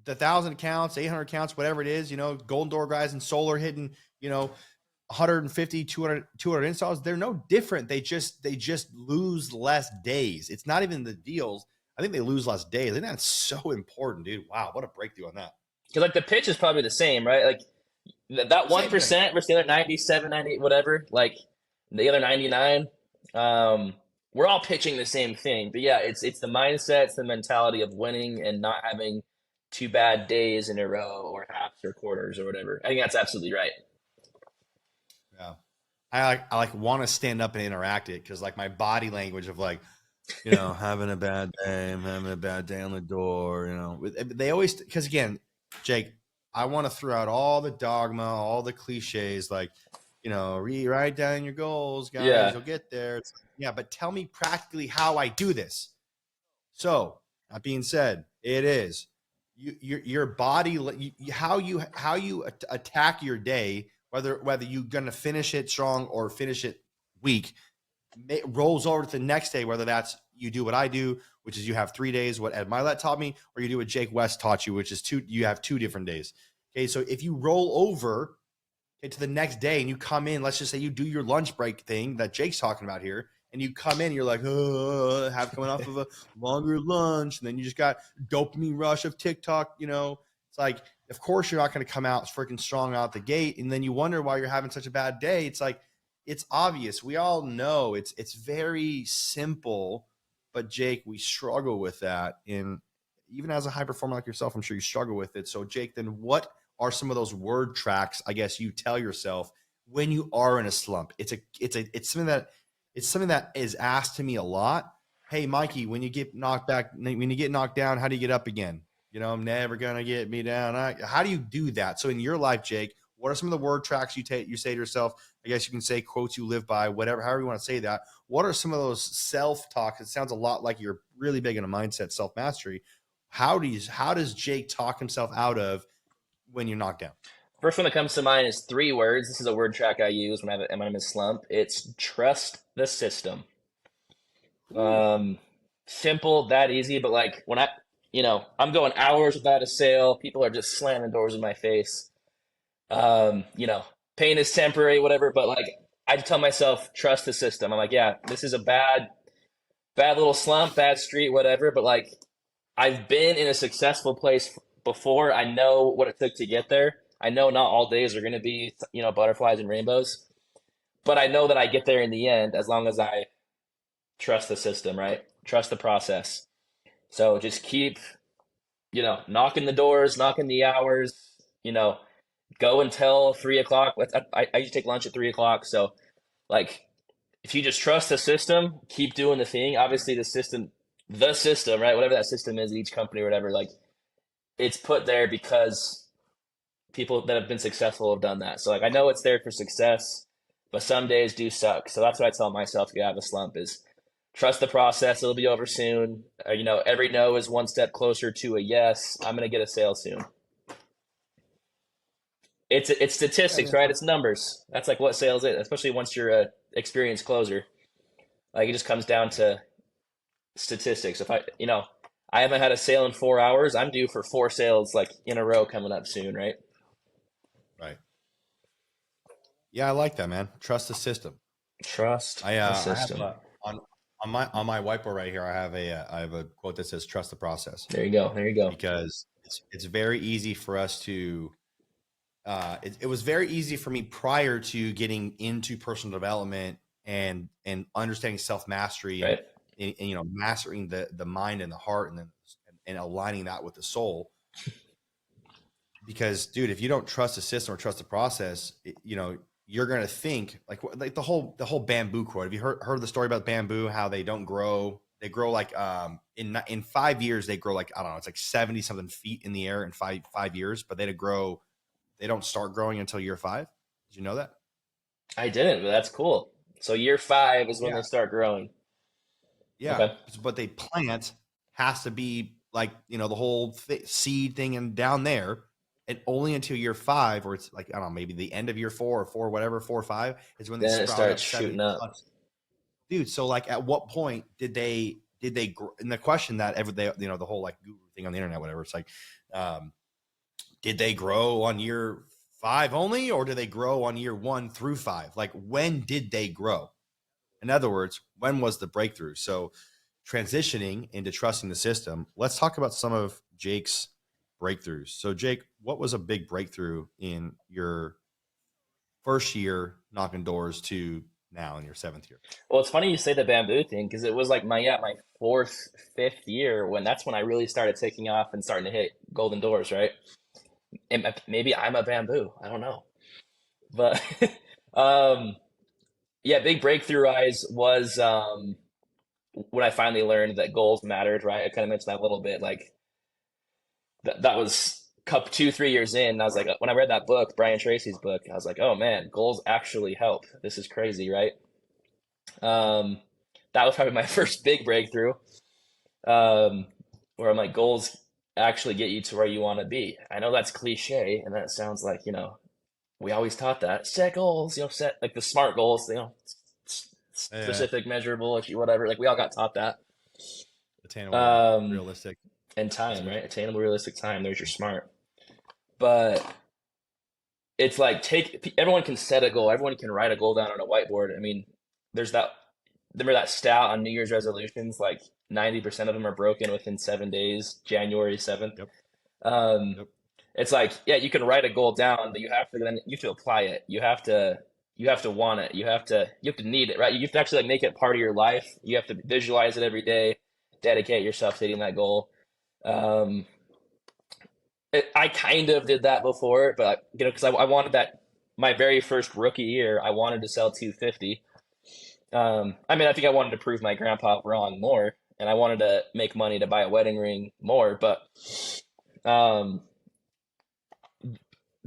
S2: the 1,000 accounts, 800 accounts, whatever it is, Golden Door guys and solar hitting, 150, 200 installs. They're no different. They just lose less days. It's not even the deals. I think they lose less days. I think that's so important, dude. Wow. What a breakthrough on that.
S3: Because like the pitch is probably the same, right? Like that 1% versus the other 97, 98, whatever, like the other 99, we're all pitching the same thing. But yeah, it's the mindset, it's the mentality of winning and not having 2 bad days in a row or halves or quarters or whatever. I think that's absolutely right.
S2: Yeah. I want to stand up and interact it because like my body language of like, having a bad day, I'm having a bad day on the door, they always, because again, Jake, I want to throw out all the dogma, all the cliches, like, write down your goals, guys. Yeah. You'll get there. Yeah, but tell me practically how I do this. So, that being said, it is your body, how you attack your day, whether you're gonna finish it strong or finish it weak, rolls over to the next day. Whether that's you do what I do, which is you have 3 days, what Ed Milet taught me, or you do what Jake West taught you, which is you have 2 different days. Okay, so if you roll over to the next day and you come in, let's just say you do your lunch break thing that Jake's talking about here, and you come in, you're like, coming off of a longer lunch, and then you just got dopamine rush of TikTok, it's like, of course you're not going to come out freaking strong out the gate, and then you wonder why you're having such a bad day. It's like, it's obvious. We all know it's very simple, but Jake, we struggle with that. And even as a high performer like yourself, I'm sure you struggle with it. So Jake, then what are some of those word tracks, I guess, you tell yourself when you are in a slump? It's something that is asked to me a lot. Hey, Mikey, when you get knocked down, how do you get up again? I'm never gonna get me down. How do you do that? So in your life, Jake, what are some of the word tracks you say to yourself? I guess you can say quotes you live by, whatever, however you want to say that. What are some of those self-talk? It sounds a lot like you're really big in a mindset, self-mastery. How does Jake talk himself out of when you're knocked down?
S3: First one that comes to mind is 3 words. This is a word track I use when I'm in a slump. It's trust the system. Simple, that easy, but like when I'm going hours without a sale, people are just slamming doors in my face. Pain is temporary, whatever, but like I tell myself, trust the system. I'm like, yeah, this is a bad little slump, bad street, whatever, but like I've been in a successful place before. I know what it took to get there. I know not all days are going to be, butterflies and rainbows, but I know that I get there in the end as long as I trust the system, right? Trust the process. So just keep, knocking the doors, knocking the hours, go until 3 o'clock. I used to take lunch at 3 o'clock. So like, if you just trust the system, keep doing the thing. Obviously the system, right? Whatever that system is at each company or whatever, like it's put there because people that have been successful have done that. So like I know it's there for success, but some days do suck. So that's what I tell myself to get out of a slump is trust the process. It'll be over soon. Every no is one step closer to a yes. I'm gonna get a sale soon. It's statistics, right? It's numbers. That's like what sales is, especially once you're a experienced closer. Like it just comes down to statistics. If I haven't had a sale in 4 hours, I'm due for 4 sales like in a row coming up soon, right?
S2: Right. Yeah, I like that, man. Trust the system.
S3: Trust the system.
S2: I have on my whiteboard right here, I have a quote that says "Trust the process."
S3: There you go. There you go.
S2: Because it's very easy for us to. It was very easy for me prior to getting into personal development and understanding self mastery,
S3: right.
S2: and mastering the mind and the heart, and aligning that with the soul. Because, dude, if you don't trust the system or trust the process, you're gonna think like the whole bamboo quote. Have you heard the story about bamboo? How they don't grow? They grow like in 5 years they grow like, I don't know, it's like 70 something feet in the air in five years, but they don't start growing until year 5. Did you know that?
S3: I didn't, but that's cool. So year 5 is when they start growing.
S2: Yeah,
S3: okay.
S2: But they plant has to be like the whole seed thing and down there. And only until year 5, or it's like, I don't know, maybe the end of year 4 or whatever, 4 or 5 is when
S3: then
S2: they
S3: it starts shooting up.
S2: Dude, so like at what point did they grow? And the question that the whole like guru thing on the internet, whatever, it's like, did they grow on year 5 only, or did they grow on year 1 through 5? Like, when did they grow? In other words, when was the breakthrough? So transitioning into trusting the system, let's talk about some of Jake's breakthroughs. So Jake, what was a big breakthrough in your first year knocking doors to now in your 7th year?
S3: Well, it's funny you say the bamboo thing, because it was like my 4th, 5th year that's when I really started taking off and starting to hit golden doors, right? And maybe I'm a bamboo. I don't know. But big breakthrough was when I finally learned that goals mattered, right? I kind of mentioned that a little bit. Like that was 2-3 years in. And I was like, when I read that book, Brian Tracy's book, I was like, oh man, goals actually help. This is crazy, right? That was probably my first big breakthrough, where I'm like, goals actually get you to where you want to be. I know that's cliche, and that sounds like, we always taught that. Set goals, set like the SMART goals, specific, measurable, whatever. Like we all got taught that.
S2: Attainable, realistic.
S3: And time, right? Attainable, realistic time. There's your SMART. But it's like everyone can set a goal. Everyone can write a goal down on a whiteboard. I mean, remember that stat on New Year's resolutions, like 90% of them are broken within 7 days, January 7th.
S2: Yep.
S3: It's like, you can write a goal down, but you have to apply it. You have to want it. You have to need it, right? You have to actually make it part of your life. You have to visualize it every day, dedicate yourself to hitting that goal. I kind of did that before, but because I wanted that my very first rookie year, I wanted to sell 250. I think I wanted to prove my grandpa wrong more, and I wanted to make money to buy a wedding ring more. But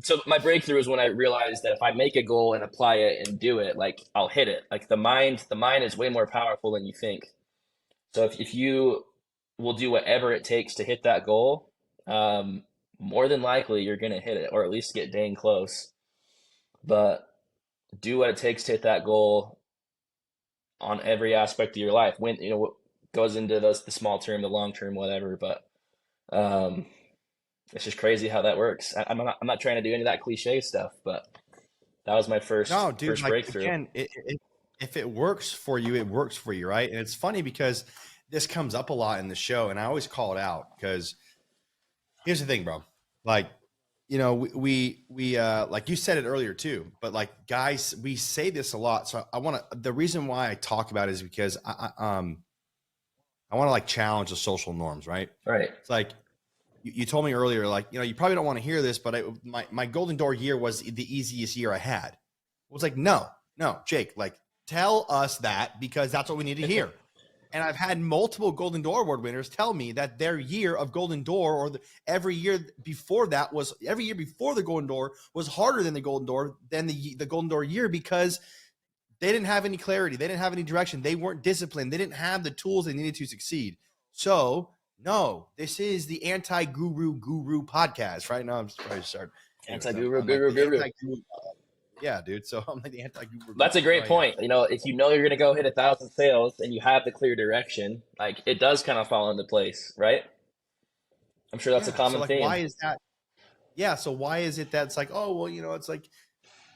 S3: so my breakthrough is when I realized that if I make a goal and apply it and do it, like I'll hit it. Like the mind is way more powerful than you think. So if you will do whatever it takes to hit that goal, more than likely you're going to hit it, or at least get dang close. But do what it takes to hit that goal on every aspect of your life. When what goes into the small term, the long term, whatever. But it's just crazy how that works. I'm not trying to do any of that cliche stuff, but that was my first breakthrough.
S2: Again, if it works for you, it works for you, right? And it's funny because this comes up a lot in the show, and I always call it out because here's the thing, bro. Like, you know, we like you said it earlier too, but like guys, we say this a lot. So the reason why I talk about it is because I want to like challenge the social norms, right?
S3: Right.
S2: It's like you told me earlier, like, you know, you probably don't want to hear this, but my Golden Door year was the easiest year I had. It was like, no, Jake, like tell us that because that's what we need to hear. And I've had multiple Golden Door Award winners tell me that their year of Golden Door or every year before the Golden Door was harder than the Golden Door the Golden Door year because they didn't have any clarity. They didn't have any direction. They weren't disciplined. They didn't have the tools they needed to succeed. So no, this is the anti-guru podcast. Right now I'm just trying to start.
S3: Anti-guru.
S2: Yeah, dude. So I'm like the anti-guru.
S3: That's a great point. You know, if you know you're going to go hit 1,000 sales and you have the clear direction, like it does kind of fall into place, right? I'm sure that's a common theme.
S2: Why is that? Yeah. So why is it that it's like, oh, well, you know, it's like,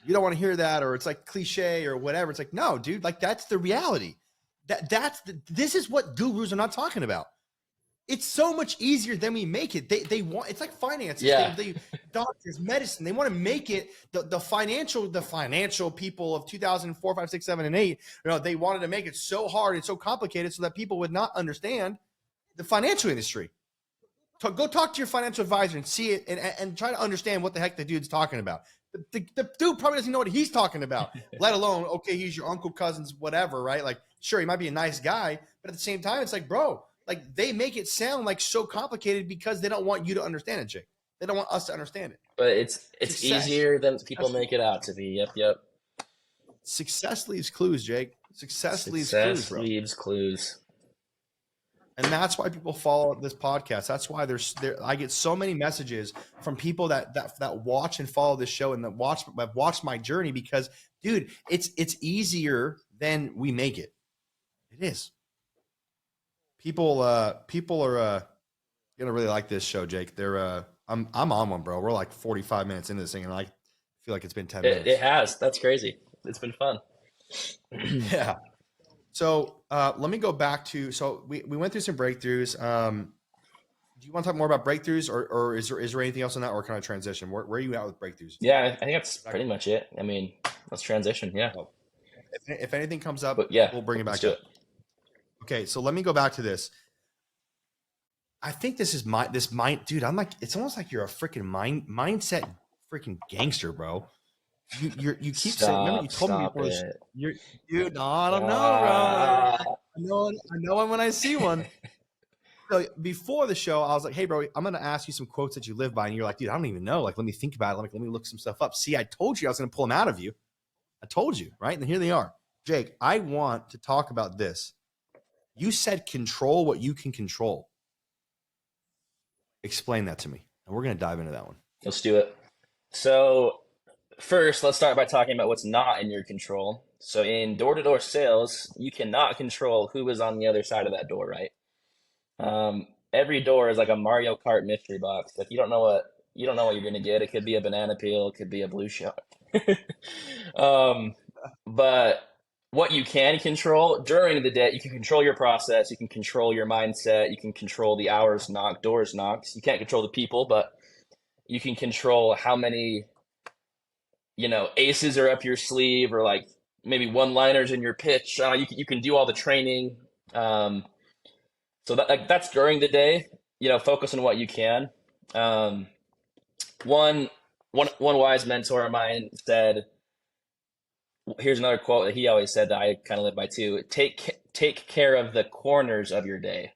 S2: you don't want to hear that, or it's like cliche or whatever. It's like, no, dude, like that's the reality. This is what gurus are not talking about. It's so much easier than we make it. They want, it's like finances.
S3: Yeah.
S2: Doctors, medicine. They want to make it the financial people of 2004, 5, 6, 7, and 8. You know, they wanted to make it so hard and so complicated so that people would not understand the financial industry. Go talk to your financial advisor and see it and try to understand what the heck the dude's talking about. The dude probably doesn't know what he's talking about, let alone, okay, he's your uncle, cousins, whatever, right? Like, sure, he might be a nice guy, but at the same time, it's like, bro, like they make it sound like so complicated because they don't want you to understand it, Jake. They don't want us to understand it.
S3: But it's easier than people make it out to be. Yep.
S2: Success leaves clues, Jake. Success leaves
S3: clues.
S2: And that's why people follow this podcast. That's why I get so many messages from people that watch and follow this show and that watch my journey because, dude, it's easier than we make it. It is. People are gonna really like this show, Jake. I'm on one, bro. We're like 45 minutes into this thing, and I feel like it's been 10 minutes.
S3: It has. That's crazy. It's been fun.
S2: Yeah. So let me go back to. So we went through some breakthroughs. Do you want to talk more about breakthroughs, or is there anything else on that, or can I transition? Where are you at with breakthroughs?
S3: Yeah, I think that's pretty much it. I mean, let's transition. Yeah.
S2: If anything comes up,
S3: yeah,
S2: we'll bring it back up. Okay, so let me go back to this. I think this is dude. I'm like, it's almost like you're a freaking mindset freaking gangster, bro. You keep saying. Remember, you told me before. Dude, no, I don't know, bro. I know when I see one. So before the show, I was like, hey, bro, I'm going to ask you some quotes that you live by. And you're like, dude, I don't even know. Like, let me think about it. Let me look some stuff up. See, I told you I was going to pull them out of you. I told you, right? And here they are. Jake, I want to talk about this. You said control what you can control. Explain that to me. And we're going to dive into that one.
S3: Let's do it. So first, let's start by talking about what's not in your control. So in door-to-door sales, you cannot control who is on the other side of that door, right? Every door is like a Mario Kart mystery box. Like you don't know what you're gonna get. It could be a banana peel, it could be a blue shark. But what you can control during the day, you can control your process, you can control your mindset, you can control the hours knocked, doors knocked. You can't control the people, but you can control how many, aces are up your sleeve, or like maybe one-liners in your pitch. You can do all the training. So that's during the day, focus on what you can. One wise mentor of mine said, here's another quote that he always said that I kind of live by too. Take care of the corners of your day.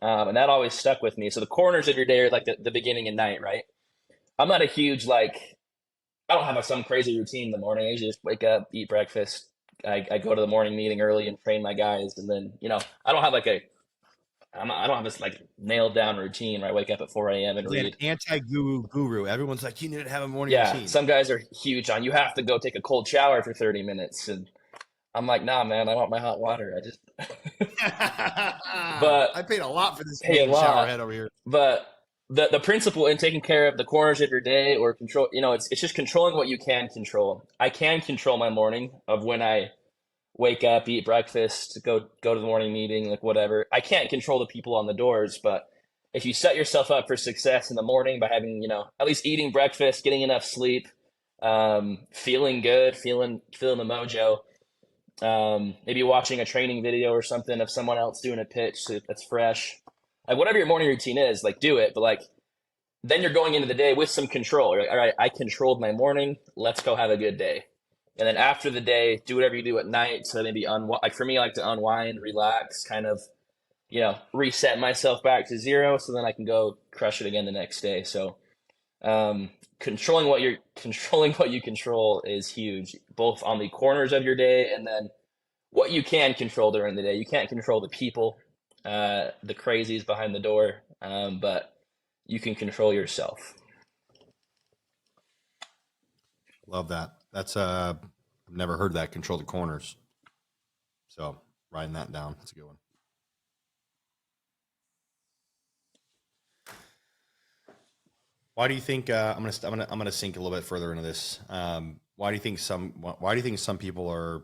S3: And that always stuck with me. So the corners of your day are like the beginning and night, right? I'm not a huge, I don't have some crazy routine in the morning. I usually just wake up, eat breakfast. I go to the morning meeting early and train my guys. And then, I don't have I don't have this nailed down routine where I wake up at 4 a.m. and read.
S2: Anti-guru. Everyone's like, you need to have a morning routine.
S3: Yeah, some guys are huge on, you have to go take a cold shower for 30 minutes. And I'm like, nah, man, I want my hot water. But
S2: I paid a lot for this
S3: shower
S2: head over here.
S3: But the principle in taking care of the corners of your day or control, it's just controlling what you can control. I can control my morning of when I wake up, eat breakfast, go to the morning meeting, like whatever. I can't control the people on the doors, but if you set yourself up for success in the morning by having, at least eating breakfast, getting enough sleep, feeling good, feeling the mojo, maybe watching a training video or something of someone else doing a pitch that's fresh, like whatever your morning routine is, like do it, but like then you're going into the day with some control. You're like, all right, I controlled my morning. Let's go have a good day. And then after the day, do whatever you do at night. So maybe like for me, I like to unwind, relax, kind of, reset myself back to zero. So then I can go crush it again the next day. So controlling what you control is huge, both on the corners of your day and then what you can control during the day. You can't control the people, the crazies behind the door, but you can control yourself.
S2: Love that. That's I've never heard that, control the corners. So writing that down. That's a good one. Why do you think I'm gonna sink a little bit further into this? Why do you think some people are?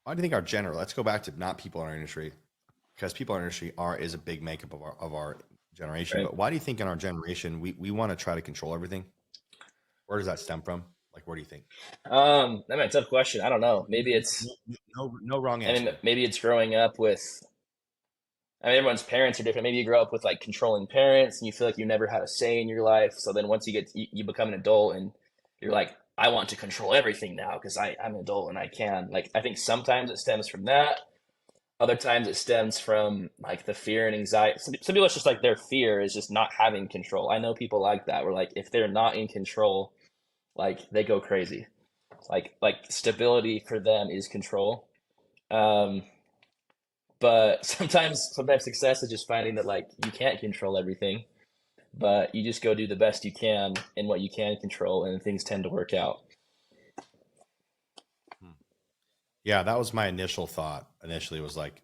S2: Why do you think our general? Let's go back to not people in our industry, because people in our industry is a big makeup of our generation.
S3: Right.
S2: But why do you think in our generation we want to try to control everything? Where does that stem from? Like, where do you think?
S3: That's a tough question. I don't know. Maybe it's
S2: no wrong answer.
S3: I mean, maybe it's growing up with. I mean, everyone's parents are different. Maybe you grow up with like controlling parents, and you feel like you never had a say in your life. So then once you become an adult, and you're like, I want to control everything now because I'm an adult and I can. Like, I think sometimes it stems from that. Other times it stems from like the fear and anxiety. Some people, it's just like their fear is just not having control. I know people like that, where like if they're not in control, like they go crazy. Like stability for them is control. But sometimes success is just finding that like you can't control everything, but you just go do the best you can in what you can control, and things tend to work out.
S2: Yeah, that was my initial thought. Initially, was like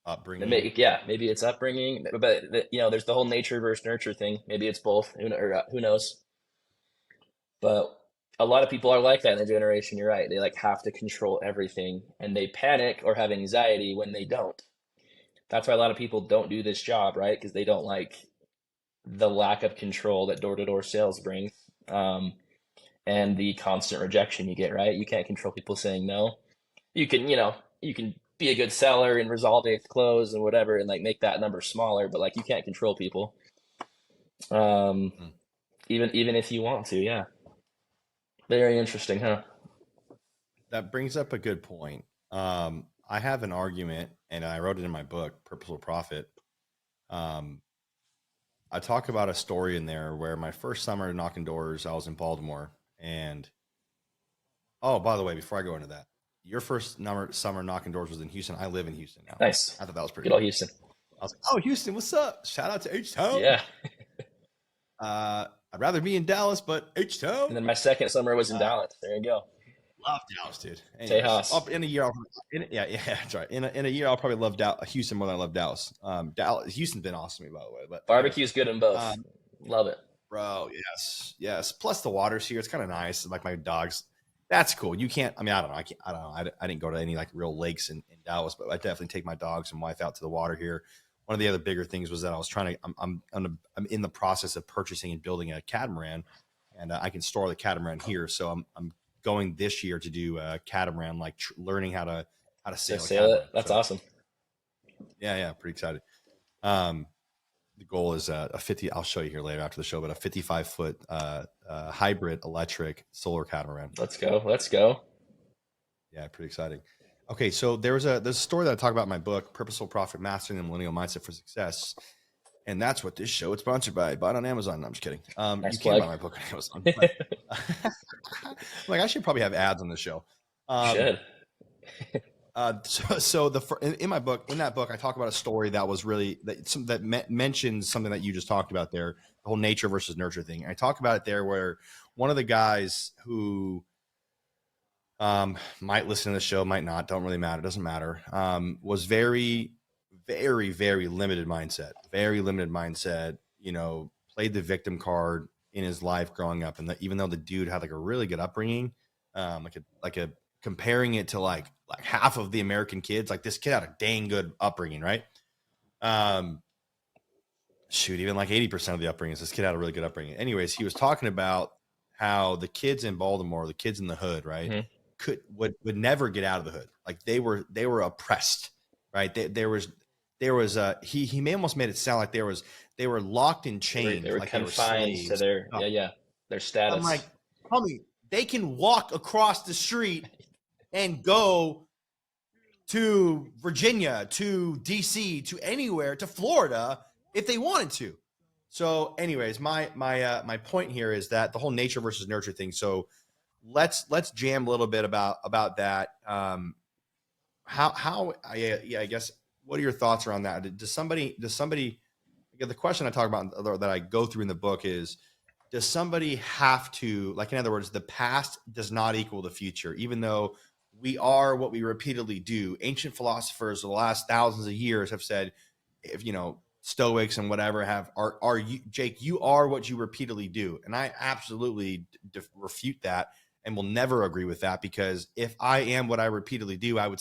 S2: upbringing.
S3: Maybe it's upbringing, but there's the whole nature versus nurture thing. Maybe it's both. Who knows? But a lot of people are like that in the generation. You're right. They like have to control everything, and they panic or have anxiety when they don't. That's why a lot of people don't do this job, right? Because they don't like the lack of control that door-to-door sales brings, and the constant rejection you get, right? You can't control people saying no. You can be a good seller and resolve a close and whatever, and like make that number smaller, but like you can't control people. Even if you want to, yeah. Very interesting, huh?
S2: That brings up a good point. I have an argument, and I wrote it in my book, Purposeful Profit. I talk about a story in there where my first summer knocking doors, I was in Baltimore, and by the way, before I go into that, your first summer knocking doors was in Houston. I live in Houston now.
S3: Nice.
S2: I thought that was pretty
S3: good. Old Houston.
S2: I was like, oh, Houston, what's up? Shout out to H-Town.
S3: Yeah.
S2: I'd rather be in Dallas, but H-Town.
S3: And then my second summer was in Dallas. There you go.
S2: Love Dallas, dude.
S3: Tejas.
S2: In a year, that's right. In a year, I'll probably love Houston more than I love Dallas. Houston's been awesome to me, by the way. But
S3: barbecue's good in both. Love it,
S2: bro. Yes. Plus the water's here. It's kind of nice. Like my dogs. That's cool. You can't. I mean, I don't know. I didn't go to any like real lakes in Dallas, but I definitely take my dogs and wife out to the water here. One of the other bigger things was that I was trying to. I'm in the process of purchasing and building a catamaran, and I can store the catamaran here. So I'm going this year to do a catamaran, like learning how to sail
S3: it. That's awesome.
S2: Yeah, pretty excited. The goal is a 50. I'll show you here later after the show, but a 55-foot hybrid electric solar catamaran.
S3: Let's go.
S2: Yeah, pretty exciting. Okay, so there's a story that I talk about in my book, Purposeful Profit: Mastering the Millennial Mindset for Success. And that's what this show is sponsored by. Buy it on Amazon. No, I'm just kidding.
S3: Nice
S2: you
S3: plug.
S2: can buy my book on Amazon. Like I should probably have ads on the show.
S3: Should.
S2: In that book, I talk about a story that was really mentions something that you just talked about there, the whole nature versus nurture thing. And I talk about it there where one of the guys who might listen to the show, might not, don't really matter, doesn't matter, was very, very, very limited mindset, played the victim card in his life growing up. And even though the dude had like a really good upbringing, like a comparing it to like half of the American kids. Like this kid had a dang good upbringing, right? Even like 80% of the upbringings, this kid had a really good upbringing. Anyways, he was talking about how the kids in Baltimore, the kids in the hood, right, would never get out of the hood. Like they were oppressed, right? He may almost made it sound like they were locked in chains.
S3: They were
S2: like
S3: confined to their their status.
S2: I'm like, homie, they can walk across the street and go to Virginia, to DC, to anywhere, to Florida if they wanted to. So anyways, my point here is that the whole nature versus nurture thing. So let's jam a little bit about that. I guess, what are your thoughts around that? Does somebody, the question I talk about that I go through in the book is, does somebody have to, like, in other words, the past does not equal the future, even though we are what we repeatedly do. Ancient philosophers of the last thousands of years have said, if Stoics and whatever are you, Jake, you are what you repeatedly do. And I absolutely refute that and will never agree with that, because if I am what I repeatedly do, I would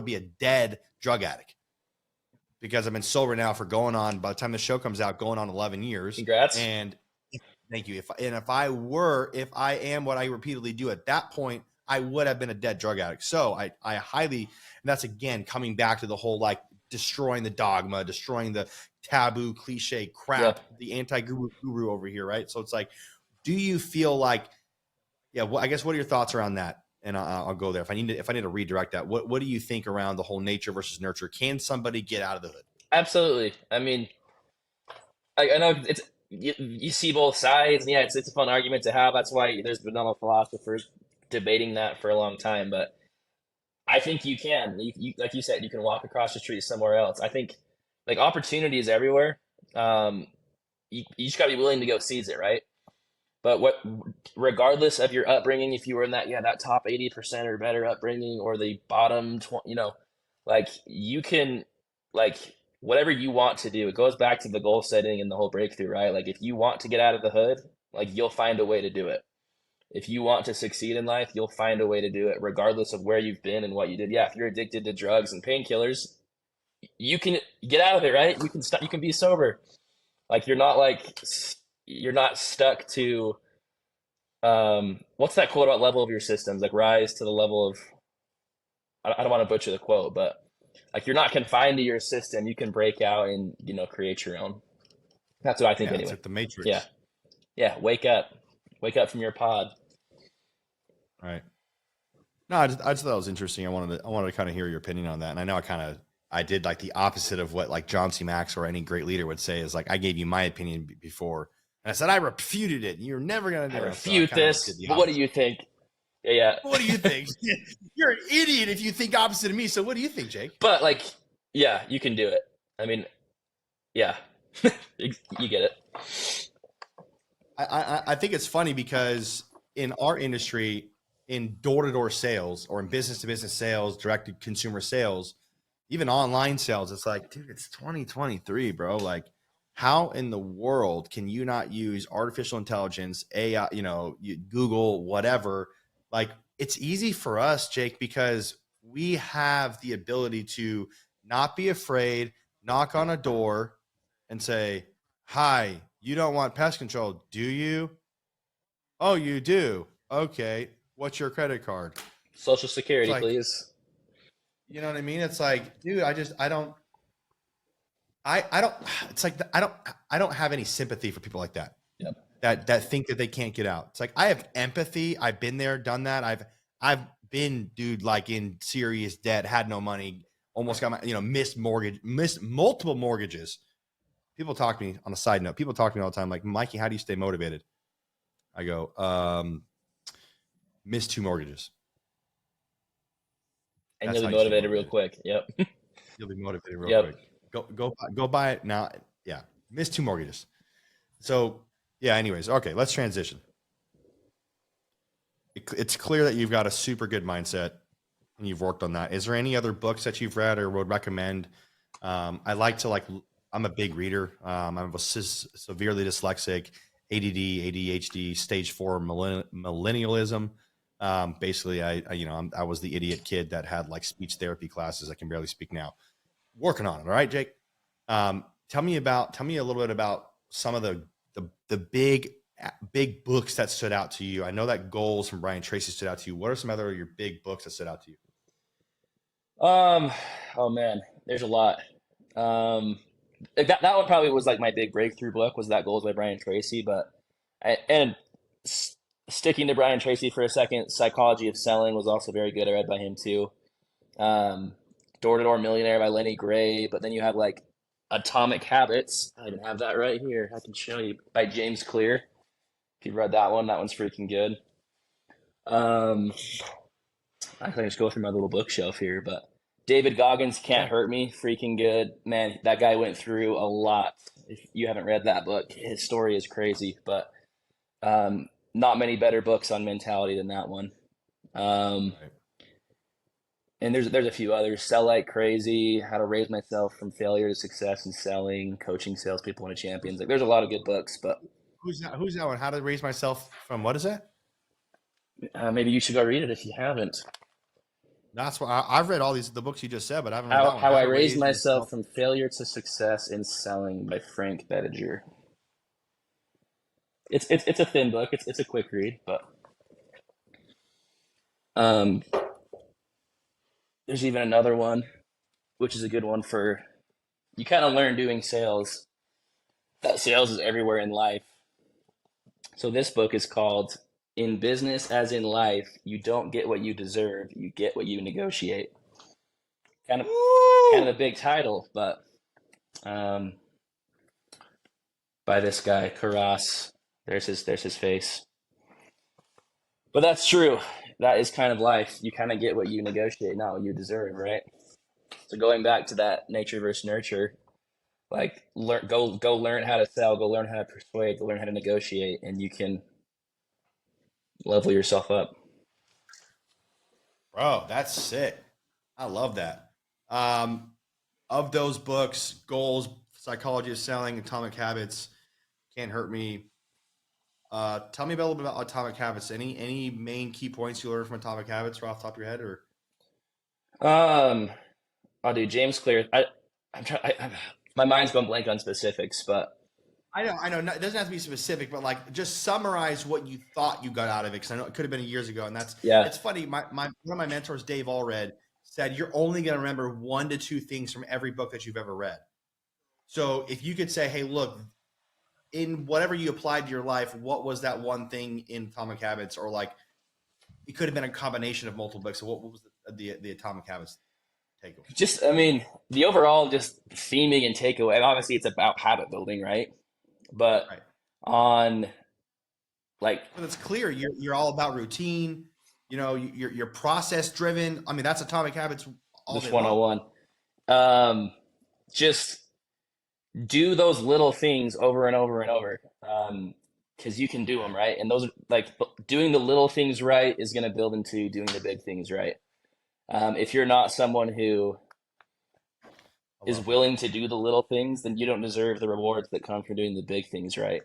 S2: be a dead drug addict, because I've been sober now for going on, by the time the show comes out, going on 11 years.
S3: Congrats.
S2: And thank you. If I am what I repeatedly do at that point, I would have been a dead drug addict. So I highly, and that's again, coming back to the whole, like, destroying the dogma, destroying the taboo cliche crap, the anti-guru over here. Right. So it's like, do you feel like, I guess, what are your thoughts around that? And I'll go there. If I need to redirect that, what do you think around the whole nature versus nurture? Can somebody get out of the hood?
S3: Absolutely. I mean, I know you see both sides, and it's a fun argument to have. That's why there's been other philosophers debating that for a long time. But I think you can. You like you said, you can walk across the street somewhere else. I think, like, opportunity is everywhere. You just gotta be willing to go seize it, right? But regardless of your upbringing, if you were in that top 80% or better upbringing, or the bottom 20, like, you can, like, whatever you want to do. It goes back to the goal setting and the whole breakthrough, right? Like, if you want to get out of the hood, like, you'll find a way to do it. If you want to succeed in life, you'll find a way to do it, regardless of where you've been and what you did. If you're addicted to drugs and painkillers, you can get out of it, right? You can stop. You can be sober. Like, you're not stuck to, what's that quote about level of your systems? Like, rise to the level of, I don't want to butcher the quote, but, like, you're not confined to your system. You can break out and, create your own. That's what I think anyway.
S2: It's like the Matrix.
S3: Yeah. Wake up from your pod.
S2: Right. No, I just thought it was interesting. I wanted to kind of hear your opinion on that. And I know I did like the opposite of what, like, John C. Max or any great leader would say, is like, I gave you my opinion before, and I said I refuted it, and you're never going to do it.
S3: Refute this. But what do you think? Yeah.
S2: What do you think? You're an idiot if you think opposite of me. So what do you think, Jake?
S3: But, like, you can do it. I mean, you get it.
S2: I think it's funny because in our industry, in door-to-door sales, or in business-to-business sales, direct-to-consumer sales, even online sales, it's like, dude, it's 2023, bro. Like, how in the world can you not use artificial intelligence, AI, Google, whatever? Like, it's easy for us, Jake, because we have the ability to not be afraid, knock on a door and say, hi, you don't want pest control, do you? Oh, you do? Okay. What's your credit card?
S3: Social Security, please.
S2: You know what I mean? It's like, dude, I don't have any sympathy for people like that.
S3: Yep.
S2: That think that they can't get out. It's like, I have empathy. I've been there, done that. I've been, dude, like, in serious debt, had no money, almost got my, missed multiple mortgages. People talk to me, on a side note, people talk to me all the time, like, Mikey, how do you stay motivated? I go, missed 2 mortgages.
S3: And you'll be motivated real quick. Yep.
S2: You'll be motivated real quick. Go buy it now. Yeah. Missed 2 mortgages. So anyways. Okay. Let's transition. It's clear that you've got a super good mindset and you've worked on that. Is there any other books that you've read or would recommend? I'm a big reader. I'm severely dyslexic, ADD, ADHD, stage 4 millennialism. Basically, I was the idiot kid that had like speech therapy classes. I can barely speak now. Working on it. All right, Jake. Tell me a little bit about some of the big books that stood out to you. I know that Goals from Brian Tracy stood out to you. What are some other of your big books that stood out to you?
S3: Oh man, there's a lot. Like that one probably was like my big breakthrough book, was that Goals by Brian Tracy. But sticking to Brian Tracy for a second, Psychology of Selling was also very good. I read by him too. Door to Door Millionaire by Lenny Gray. But then you have like Atomic Habits. I even have that right here. I can show you, by James Clear. If you've read that one's freaking good. I can just go through my little bookshelf here, but David Goggins, Can't Hurt Me, freaking good. Man, that guy went through a lot. If you haven't read that book, his story is crazy, but not many better books on mentality than that one. And there's a few others. Sell Like Crazy, How to Raise Myself from Failure to Success in Selling, Coaching Salespeople into Champions. Like, there's a lot of good books, but
S2: Who's that one? How to Raise Myself from, what is that?
S3: maybe you should go read it if you haven't.
S2: That's what I've read all the books you just said, but I haven't read
S3: How,
S2: that one.
S3: How I Raised Myself from Failure to Success in Selling by Frank Bettiger. It's a thin book. It's a quick read, but there's even another one, which is a good one for, you kind of learn doing sales, that sales is everywhere in life. So this book is called In Business as in Life, You Don't Get What You Deserve, You Get What You Negotiate. Kind of a big title, but by this guy, Karras. There's his face. But that's true. That is kind of life. You kind of get what you negotiate, not what you deserve, right? So going back to that nature versus nurture, like go learn how to sell, go learn how to persuade, go learn how to negotiate, and you can level yourself up.
S2: Bro, that's sick. I love that. Of those books, Goals, Psychology of Selling, Atomic Habits, Can't Hurt Me. Tell me a little bit about Atomic Habits. Any main key points you learned from Atomic Habits right off the top of your head, or?
S3: I'll do James Clear. My mind's going blank on specifics, but
S2: I know. It doesn't have to be specific, but like just summarize what you thought you got out of it. Because I know it could have been years ago, and it's funny. One of my mentors, Dave Allred, said you're only going to remember 1 to 2 things from every book that you've ever read. So if you could say, hey, look, in whatever you applied to your life, what was that one thing in Atomic Habits? Or like, it could have been a combination of multiple books. So what was the Atomic Habits takeaway?
S3: Just, I mean, the overall just theming and takeaway, and obviously it's about habit building, right? But on like,
S2: well, it's clear you're all about routine. You know, you're process driven. I mean, that's Atomic Habits.
S3: Just 101. Just do those little things over and over and over, because you can do them, right? And those are like, doing the little things right is going to build into doing the big things right. If you're not someone who is willing to do the little things, then you don't deserve the rewards that come from doing the big things right.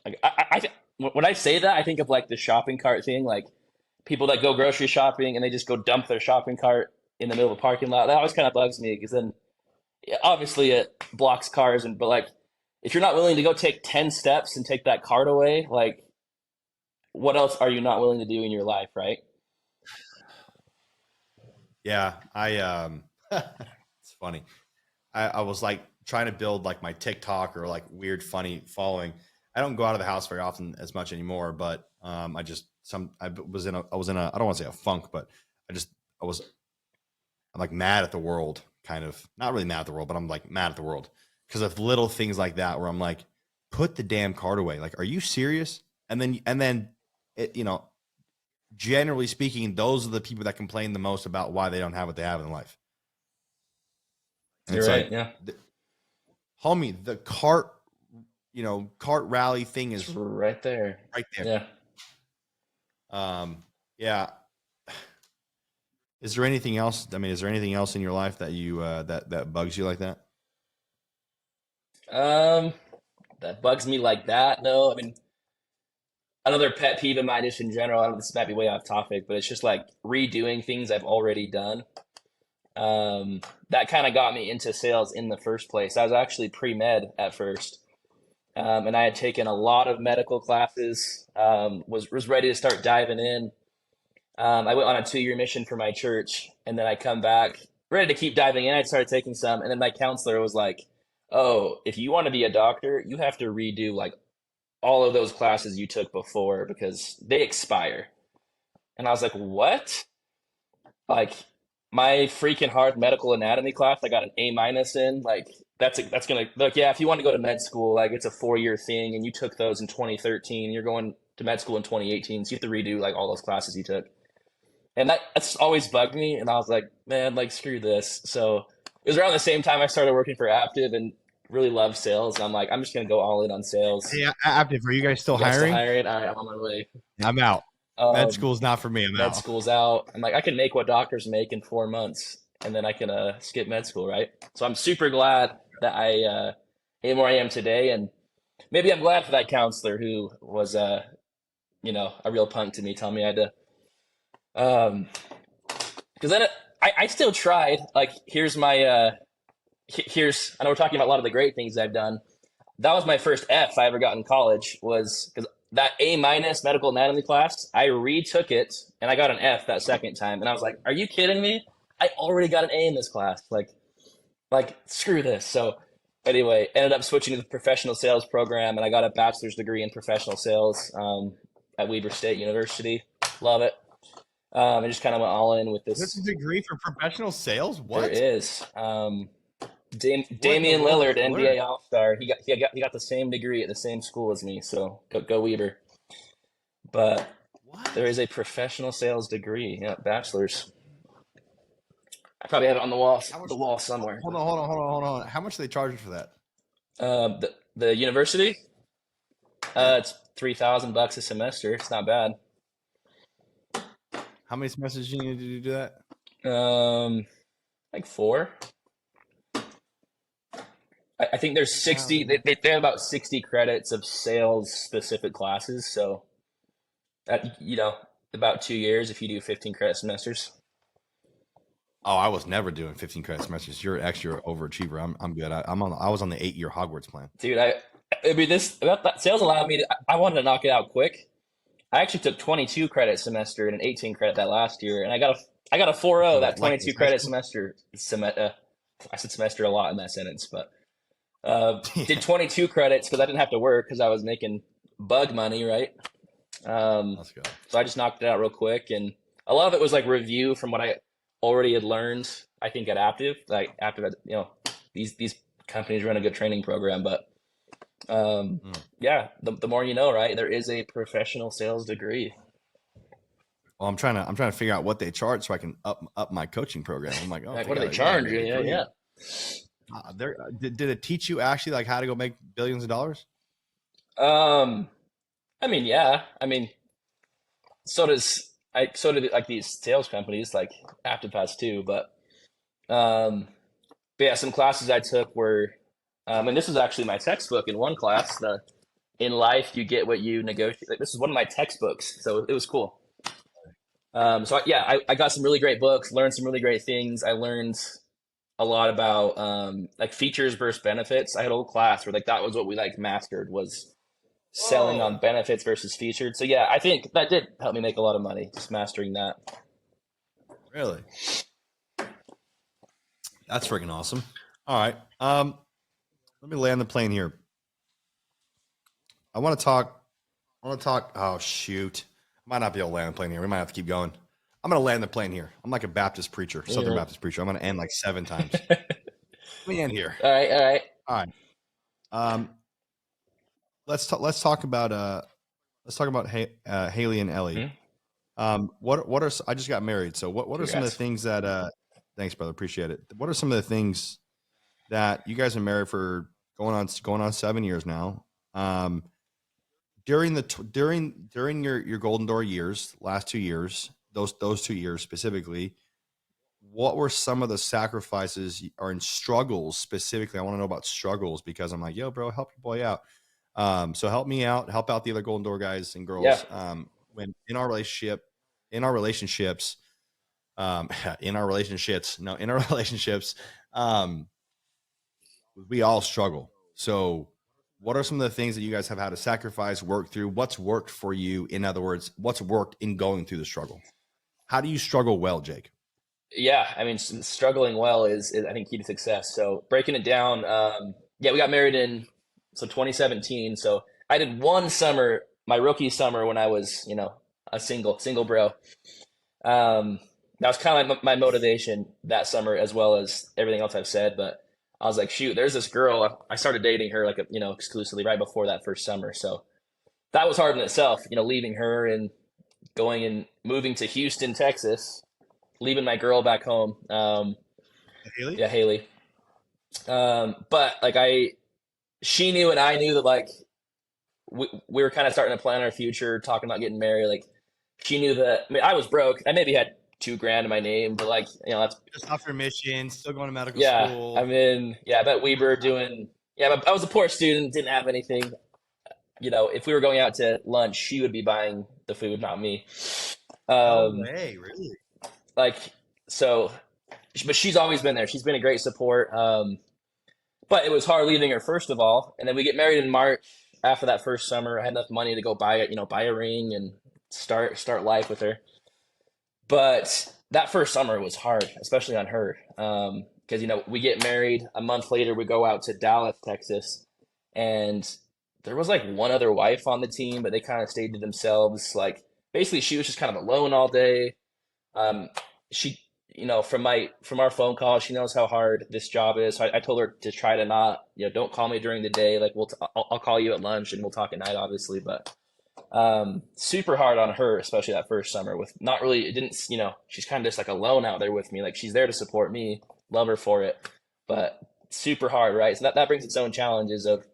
S3: Like when I say that, I think of like the shopping cart thing, like people that go grocery shopping and they just go dump their shopping cart in the middle of a parking lot. That always kind of bugs me, because then obviously it blocks cars, but like if you're not willing to go take 10 steps and take that cart away, like what else are you not willing to do in your life, right?
S2: Yeah, it's funny. I was like trying to build like my TikTok or like weird, funny following. I don't go out of the house very often as much anymore, but I was in a, I don't want to say a funk, but I'm like mad at the world, kind of. Not really mad at the world, but I'm like mad at the world because of little things like that where I'm like, put the damn card away. Like, are you serious? And then it, generally speaking, those are the people that complain the most about why they don't have what they have in life. And
S3: You're right.
S2: Like, homie, the cart rally thing is
S3: right there.
S2: Right there.
S3: Yeah.
S2: Yeah. Is there anything else? I mean, is there anything else in your life that you that bugs you like that?
S3: That bugs me like that. No, I mean, another pet peeve of mine just in general. I don't know, this might be way off topic, but it's just like redoing things I've already done. That kind of got me into sales in the first place. I was actually pre-med at first. And I had taken a lot of medical classes, was ready to start diving in. I went on a 2-year mission for my church, and then I come back ready to keep diving in. I started taking some, and then my counselor was like, "Oh, if you want to be a doctor, you have to redo like all of those classes you took before because they expire." And I was like, "What?" Like my freaking hard medical anatomy class, I got an A minus in. Like that's gonna look, yeah. If you want to go to med school, like it's a 4-year thing, and you took those in 2013. You're going to med school in 2018, so you have to redo like all those classes you took. And that's always bugged me. And I was like, man, like screw this. So it was around the same time I started working for Aptive and really loved sales. And I'm like, I'm just gonna go all in on sales.
S2: Hey, Aptive, are you guys still
S3: You guys still
S2: hiring?
S3: hiring? All right, I'm on my way.
S2: I'm out. Med school's not for me. I'm
S3: Med
S2: out.
S3: school's out. I'm like, I can make what doctors make in 4 months, and then I can skip med school, right? So I'm super glad that I am where I am today, and maybe I'm glad for that counselor who was, you know, a real punk to me, telling me I had to, because then I still tried. Like, here's my, here's, I know we're talking about a lot of the great things I've done. That was my first F I ever got in college, was because that A minus medical anatomy class, I retook it and I got an F that second time. And I was like, are you kidding me? I already got an A in this class. Like screw this. So anyway, ended up switching to the professional sales program, and I got a bachelor's degree in professional sales at Weber State University. Love it. I just kind of went all in with this.
S2: There's a degree for professional sales? What?
S3: There is. Damian Lillard, NBA All-Star. He got the same degree at the same school as me. So go Weber. But there is a professional sales degree. Yeah, bachelor's. I probably have it on the wall somewhere.
S2: Hold on. How much are they charging for that?
S3: The university? It's $3,000 a semester. It's not bad.
S2: How many semesters do you need to do that?
S3: Like 4. I think there's 60. They have about 60 credits of sales specific classes. So, you know, about 2 years if you do 15 credit semesters.
S2: Oh, I was never doing 15 credit semesters. You're an extra overachiever. I'm good. I was on the 8-year Hogwarts plan.
S3: Dude, I mean, that sales allowed me to. I wanted to knock it out quick. I actually took 22 credit semester and an 18 credit that last year, and I got a 4.0 that 22 credit semester. I said semester a lot in that sentence, but did 22 credits because I didn't have to work because I was making bug money, right?
S2: Let's go.
S3: So I just knocked it out real quick, and a lot of it was like review from what I already had learned. I think at Aptive, like Aptive, you know, these companies run a good training program, but yeah, the more you know, right? There is a professional sales degree.
S2: Well, I'm trying to figure out what they charge so I can up my coaching program. I'm like, oh,
S3: Like, what do they charge? Yeah.
S2: Did it teach you actually like how to go make billions of dollars?
S3: I mean, yeah. I mean, so did like these sales companies like Aptive has too, but yeah, some classes I took were, and this was actually my textbook in one class. In life, you get what you negotiate. Like, this is one of my textbooks, so it was cool. So yeah, I got some really great books, learned some really great things. I learned a lot about like features versus benefits. I had a whole class where like that was what we like mastered, was selling on benefits versus featured. So yeah, I think that did help me make a lot of money, just mastering that.
S2: Really? That's freaking awesome. All right. Let me land the plane here. I want to talk. Oh, shoot. I might not be able to land the plane here. We might have to keep going. I'm going to land the plane here. I'm like a Baptist preacher, Southern Baptist preacher. I'm going to end like 7 times. Let me end here.
S3: All right.
S2: Let's talk about Haley and Ellie.
S3: Mm-hmm.
S2: I just got married. So what are some of the things that thanks, brother, appreciate it. What are some of the things that you guys are married for going on 7 years now? During your Golden Door years, last 2 years, those 2 years specifically, what were some of the sacrifices or struggles specifically? I want to know about struggles because I'm like, yo, bro, help your boy out. So help me out, help out the other Golden Door guys and girls.
S3: Yeah.
S2: When in our relationships, in our relationships, we all struggle. So what are some of the things that you guys have had to sacrifice, work through? What's worked for you? In other words, what's worked in going through the struggle? How do you struggle well, Jake?
S3: Yeah, I mean, struggling well is I think key to success. So breaking it down, yeah, we got married in 2017. So I did one summer, my rookie summer, when I was a single bro. That was kind of like my motivation that summer, as well as everything else I've said. But I was like, shoot, there's this girl. I started dating her exclusively right before that first summer. So that was hard in itself, leaving her and going and moving to Houston, Texas, leaving my girl back home.
S2: Haley?
S3: Yeah, Haley. But she knew and I knew that we were kind of starting to plan our future, talking about getting married. Like she knew that. I mean, I was broke. I maybe had $2,000 in my name, but that's
S2: just off your mission, still going to medical
S3: yeah.
S2: school.
S3: I mean, yeah, but we were doing but I was a poor student, didn't have anything. If we were going out to lunch, she would be buying the food, not me.
S2: No way, really?
S3: So, but she's always been there. She's been a great support. But it was hard leaving her, first of all. And then we get married in March. After that first summer, I had enough money to go buy a ring and start life with her. But that first summer was hard, especially on her. Because, we get married a month later, we go out to Dallas, Texas, and there was one other wife on the team, but they kind of stayed to themselves. Basically she was just kind of alone all day. She, from our phone call, she knows how hard this job is. So I told her to try to not, don't call me during the day. I'll call you at lunch and we'll talk at night, obviously. But super hard on her, especially that first summer with not really, it didn't, she's kind of just alone out there with me. She's there to support me, love her for it, but super hard, right? So that brings its own challenges of,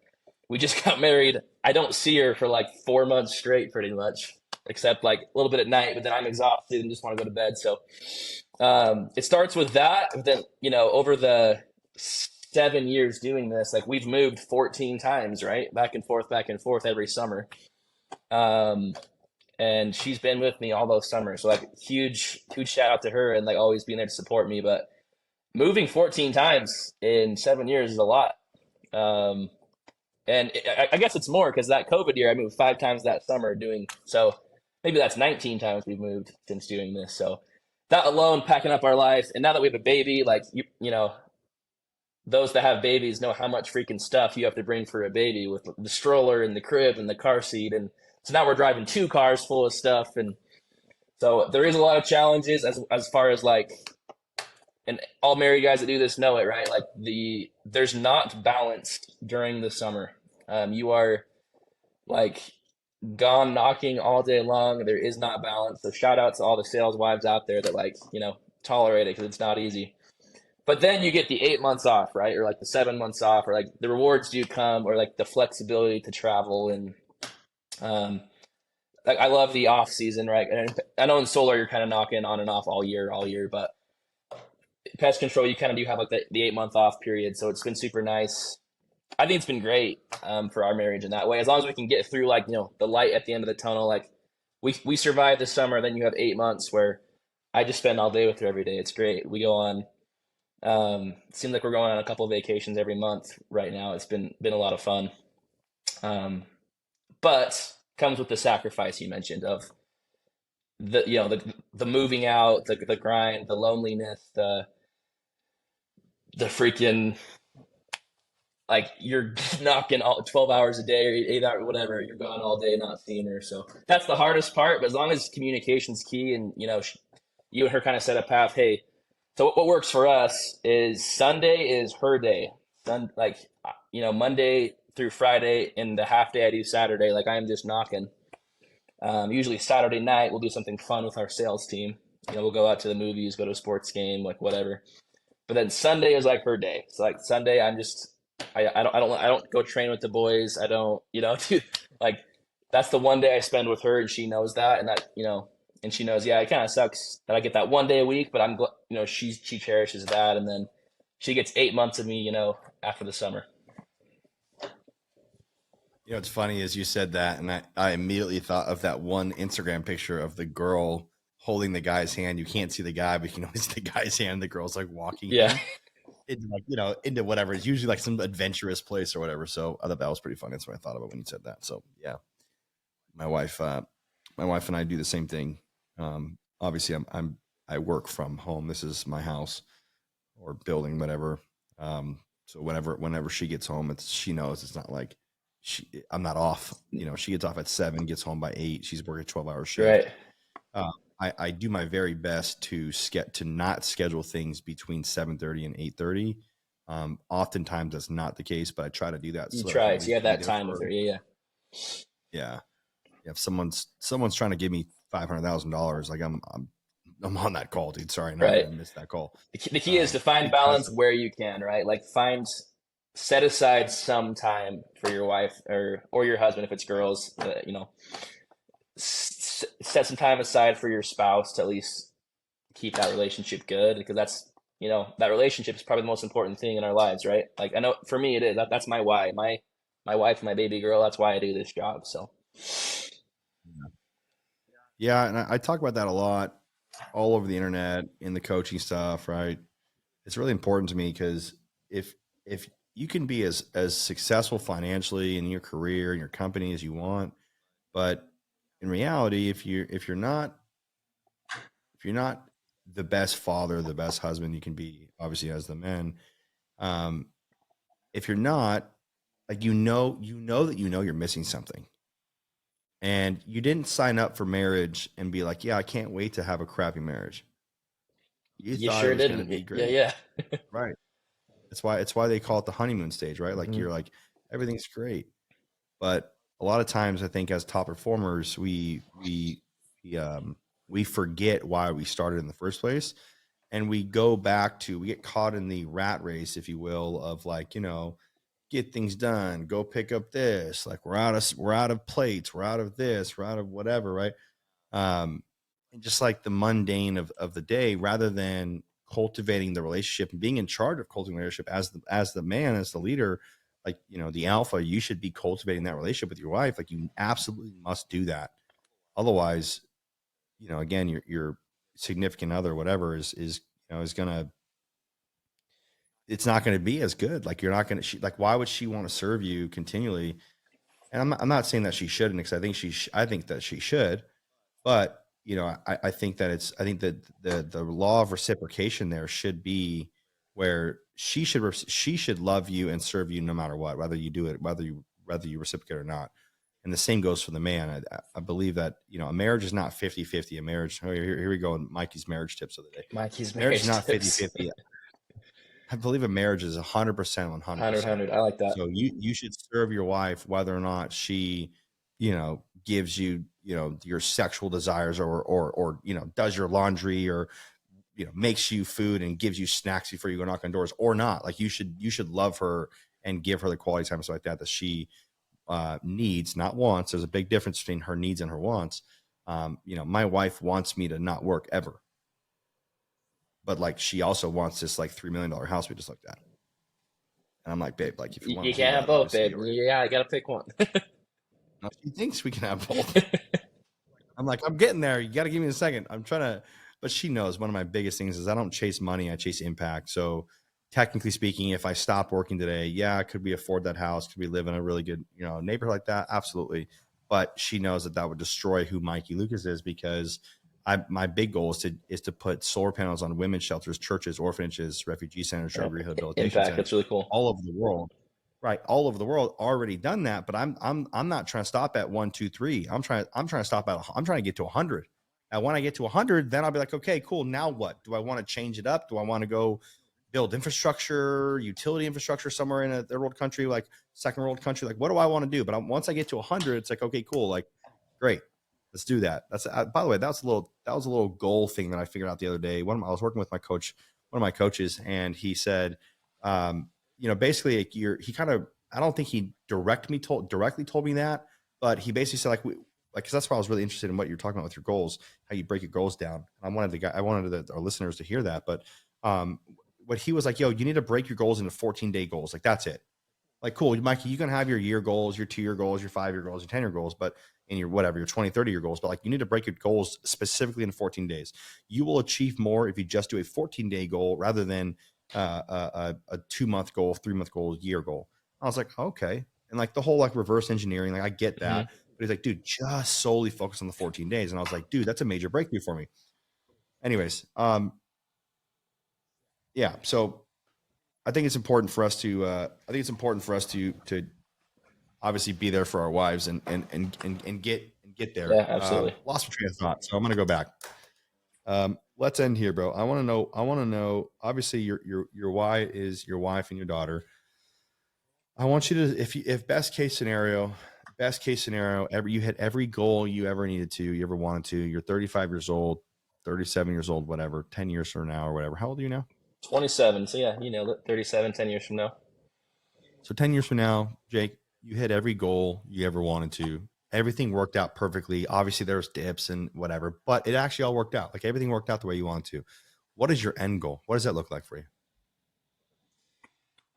S3: we just got married. I don't see her for 4 months straight, pretty much, except a little bit at night, but then I'm exhausted and just want to go to bed. So it starts with that. But then, over the 7 years doing this, we've moved 14 times, right? Back and forth every summer. And she's been with me all those summers. So huge shout out to her and always being there to support me. But moving 14 times in 7 years is a lot. And I guess it's more because that COVID year I moved 5 times that summer so maybe that's 19 times we've moved since doing this. So that alone, packing up our life, and now that we have a baby, those that have babies know how much freaking stuff you have to bring for a baby with the stroller and the crib and the car seat, and so now we're driving 2 cars full of stuff, and so there is a lot of challenges as far as and all married guys that do this know it, right? There's not balance during the summer. You are gone knocking all day long. There is not balance. So shout out to all the sales wives out there that tolerate it, because it's not easy. But then you get the 8 months off, right? Or the 7 months off, or the rewards do come, or the flexibility to travel. And I love the off season, right? And I know in solar you're kind of knocking on and off all year, but pest control, you kind of do have the 8 month off period. So it's been super nice. I think it's been great for our marriage in that way. As long as we can get through the light at the end of the tunnel, we survived the summer. Then you have 8 months where I just spend all day with her every day. It's great. We go on, it seems like we're going on a couple of vacations every month right now. It's been a lot of fun. But comes with the sacrifice you mentioned of the moving out, the grind, the loneliness, the freaking you're knocking 12 hours a day or 8 hours, whatever. You're gone all day, not seeing her. So that's the hardest part. But as long as communication's key, and you and her kind of set a path. Hey, so what works for us is Sunday is her day. Monday through Friday, and the half day I do Saturday. I'm just knocking. Usually Saturday night we'll do something fun with our sales team. We'll go out to the movies, go to a sports game, whatever. But then Sunday is her day. So Sunday I'm just I don't go train with the boys. I don't do that's the one day I spend with her, and she knows that, and that and she knows, yeah, it kind of sucks that I get that one day a week, but I'm she cherishes that, and then she gets 8 months of me after the summer.
S2: You know, what's funny is you said that, and I immediately thought of that one Instagram picture of the girl holding the guy's hand. You can't see the guy, but you know it's the guy's hand. The girl's like walking
S3: Yeah.
S2: him into, like, you know, into whatever. It's usually like some adventurous place or whatever. So I thought that was pretty funny. That's what I thought about when you said that. So yeah, my wife and I do the same thing. Obviously, I work from home. This is my house or building, whatever. So whenever she gets home, she knows it's not like I'm not off. You know, she gets off at 7, gets home by 8. She's working a 12-hour shift.
S3: Right.
S2: I do my very best to not schedule things between 7:30 and 8:30. Oftentimes that's not the case, but I try to do that.
S3: You
S2: So
S3: try. So you have that time with her. Yeah.
S2: Yeah. If someone's trying to give me $500,000, like I'm on that call, dude. Sorry, I'm not
S3: Right.
S2: gonna miss that call.
S3: The key is to find balance where you can, right? Like set aside some time for your wife or your husband if it's girls. You know, set some time aside for your spouse to at least keep that relationship good, because that's, you know, that relationship is probably the most important thing in our lives, right? Like, I know for me it is. That's my why. My wife, my baby girl. That's why I do this job. So.
S2: Yeah, and I talk about that a lot all over the internet in the coaching stuff, right? It's really important to me because if you can be as successful financially in your career and your company as you want, but in reality, if you're not the best father, the best husband you can be, obviously as the men, if you're not, like, you know that you're missing something. And you didn't sign up for marriage and be like, yeah, I can't wait to have a crappy marriage. You thought
S3: Sure
S2: it was going to
S3: didn't.
S2: be great.
S3: Yeah.
S2: Right. It's why they call it the honeymoon stage, right? Like, you're like, everything's great. But a lot of times I think as top performers, we forget why we started in the first place. And we get caught in the rat race, if you will, of, like, you know, get things done, go pick up this, like, we're out of plates, we're out of this, we're out of whatever, right? And just like the mundane of the day, rather than cultivating the relationship and being in charge of cultivating the relationship as the man, as the leader, like, you know, the alpha, you should be cultivating that relationship with your wife. Like, you absolutely must do that. Otherwise, you know, again, your significant other, whatever, is gonna, it's not going to be as good. Like, you're not going to, like, why would she want to serve you continually? And I'm not saying that she shouldn't, because I think that she should, but, you know, I think that the law of reciprocation there should be where she should love you and serve you no matter what, whether you do it, whether you reciprocate or not. And the same goes for the man. I believe that, you know, a marriage is not 50-50. A marriage, here we go, Mikey's marriage tips of the day.
S3: Mikey's
S2: Marriage is not
S3: tips.
S2: 50-50. I believe a marriage is 100%, 100%.
S3: 100. I like that.
S2: So you should serve your wife whether or not she, you know, gives you, you know, your sexual desires, or you know, does your laundry, or, you know, makes you food and gives you snacks before you go knock on doors, or not. Like, you should love her and give her the quality time, stuff like that she needs, not wants. There's a big difference between her needs and her wants. You know, my wife wants me to not work ever, but, like, she also wants this, like, $3 million house we just looked at. And I'm like, babe, like, if you want
S3: You
S2: to
S3: can't have both, babe. Yeah, I gotta pick one.
S2: No, she thinks we can have both. I'm like, I'm getting there. You got to give me a second. I'm trying to, but she knows one of my biggest things is I don't chase money. I chase impact. So technically speaking, if I stop working today, yeah, could we afford that house? Could we live in a really good, you know, neighborhood like that? Absolutely. But she knows that would destroy who Mikey Lucas is, because my big goal is to put solar panels on women's shelters, churches, orphanages, refugee centers, drug rehabilitation
S3: Impact.
S2: centers,
S3: That's really cool.
S2: all over the world. Right, all over the world, already done that. But I'm not trying to stop at 1, 2, 3. I'm trying to get to 100. And when I get to 100, then I'll be like, okay, cool. Now what? Do I want to change it up? Do I want to go build infrastructure, utility infrastructure somewhere in a third world country, like second world country? Like, what do I want to do? But once I get to 100, it's like, okay, cool. Like, great, let's do that. That's by the way, that was a little goal thing that I figured out the other day. I was working with one of my coaches, and he said, you know, basically, like, he kind of, I don't think he directly told me that, but he basically said, because that's why I was really interested in what you're talking about with your goals, how you break your goals down. And I wanted our listeners to hear that. But what he was like, yo, you need to break your goals into 14-day goals. Like, that's it. Like, cool, Mikey, you can have your year goals, your 2-year goals, your 5-year goals, your 10-year goals, but in your whatever, your 20, 30-year goals, but like you need to break your goals specifically in 14 days. You will achieve more if you just do a 14-day goal rather than a 2-month goal, 3-month goal, year goal. I was like, okay. And like the whole like reverse engineering, like I get that. But he's like, dude, just solely focus on the 14 days. And I was like, dude, that's a major breakthrough for me. Anyways, yeah. So I think it's important for us to obviously be there for our wives and get there.
S3: Yeah, absolutely.
S2: Lost my train of thought, so I'm gonna go back. Let's end here, bro. I want to know. Obviously, your why is your wife and your daughter. I want you to, if best case scenario, you hit every goal you ever needed to, you ever wanted to. You're 35 years old, 37 years old, whatever. 10 years from now or whatever. How old are you now?
S3: 27. So yeah, you nailed it. 37, 10 years from now.
S2: So 10 years from now, Jake, you hit every goal you ever wanted to. Everything worked out perfectly. Obviously, there's dips and whatever, but it actually all worked out. Like everything worked out the way you wanted to. What is your end goal? What does that look like for you?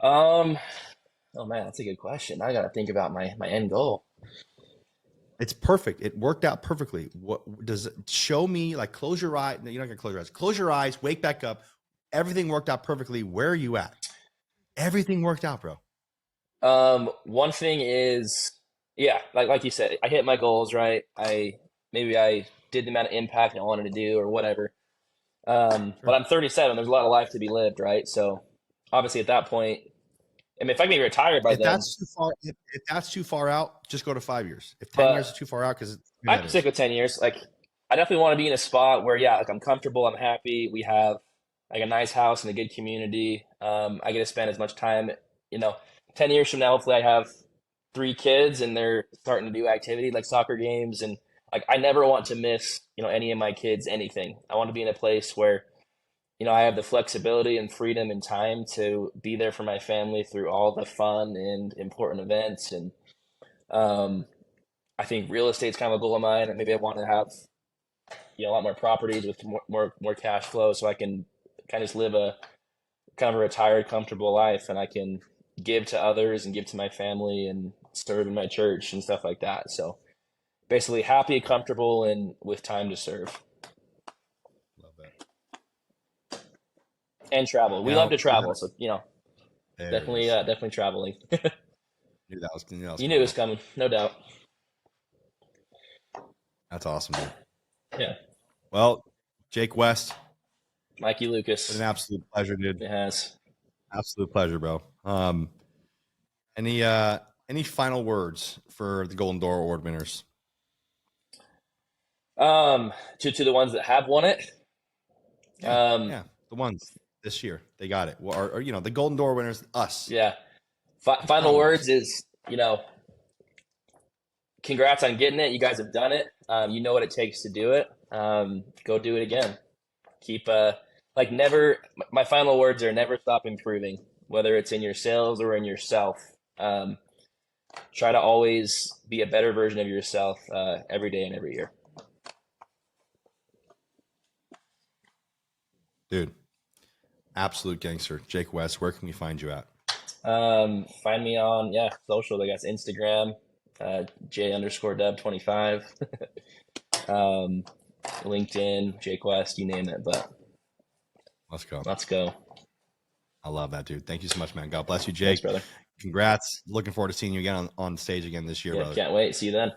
S3: Oh man, that's a good question. I got to think about my end goal.
S2: It's perfect. It worked out perfectly. What does it show me? Like close your eyes. No, you're not gonna close your eyes. Close your eyes. Wake back up. Everything worked out perfectly. Where are you at? Everything worked out, bro.
S3: One thing is, yeah, like you said, I hit my goals, right? Maybe I did the amount of impact I wanted to do or whatever. But I'm 37. There's a lot of life to be lived, right? So obviously at that point, I mean, if I can be retired by then,
S2: that's too far. If that's too far out, just go to 5 years. If 10 years is too far out, because
S3: I can stick with 10 years. Like, I definitely want to be in a spot where, yeah, like I'm comfortable, I'm happy. We have like a nice house and a good community. I get to spend as much time, 10 years from now, hopefully I have 3 kids and they're starting to do activity like soccer games. And like, I never want to miss, any of my kids, anything. I want to be in a place where, I have the flexibility and freedom and time to be there for my family through all the fun and important events. And I think real estate's kind of a goal of mine. And maybe I want to have, a lot more properties with more cash flow, so I can kind of just live a kind of a retired, comfortable life, and I can give to others and give to my family and serve in my church and stuff like that. So basically happy, comfortable, and with time to serve. And travel. We love to travel, so definitely traveling.
S2: Knew that was
S3: you knew it was coming, no doubt.
S2: That's awesome, man.
S3: Yeah.
S2: Well, Jake West,
S3: Mikey Lucas.
S2: an absolute pleasure, dude.
S3: It has.
S2: Absolute pleasure, bro. Any final words for the Golden Door Award winners?
S3: To the ones that have won it.
S2: Yeah, the ones this year they got it, or the Golden Door winners, us.
S3: Yeah. Final words is congrats on getting it. You guys have done it. You know what it takes to do it. Go do it again. Keep never. My final words are never stop improving, whether it's in your sales or in yourself. Try to always be a better version of yourself every day and every year.
S2: Dude, absolute gangster. Jake West, where can we find you at?
S3: Find me on social. I guess Instagram, J_Dub25. LinkedIn, Jake West, you name it. But
S2: let's go. I love that, dude. Thank you so much, man. God bless you, Jake.
S3: Thanks, brother.
S2: Congrats. Looking forward to seeing you again on stage again this year, brother.
S3: Can't wait. See you then.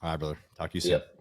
S2: All right, brother. Talk to you soon.
S3: Yep.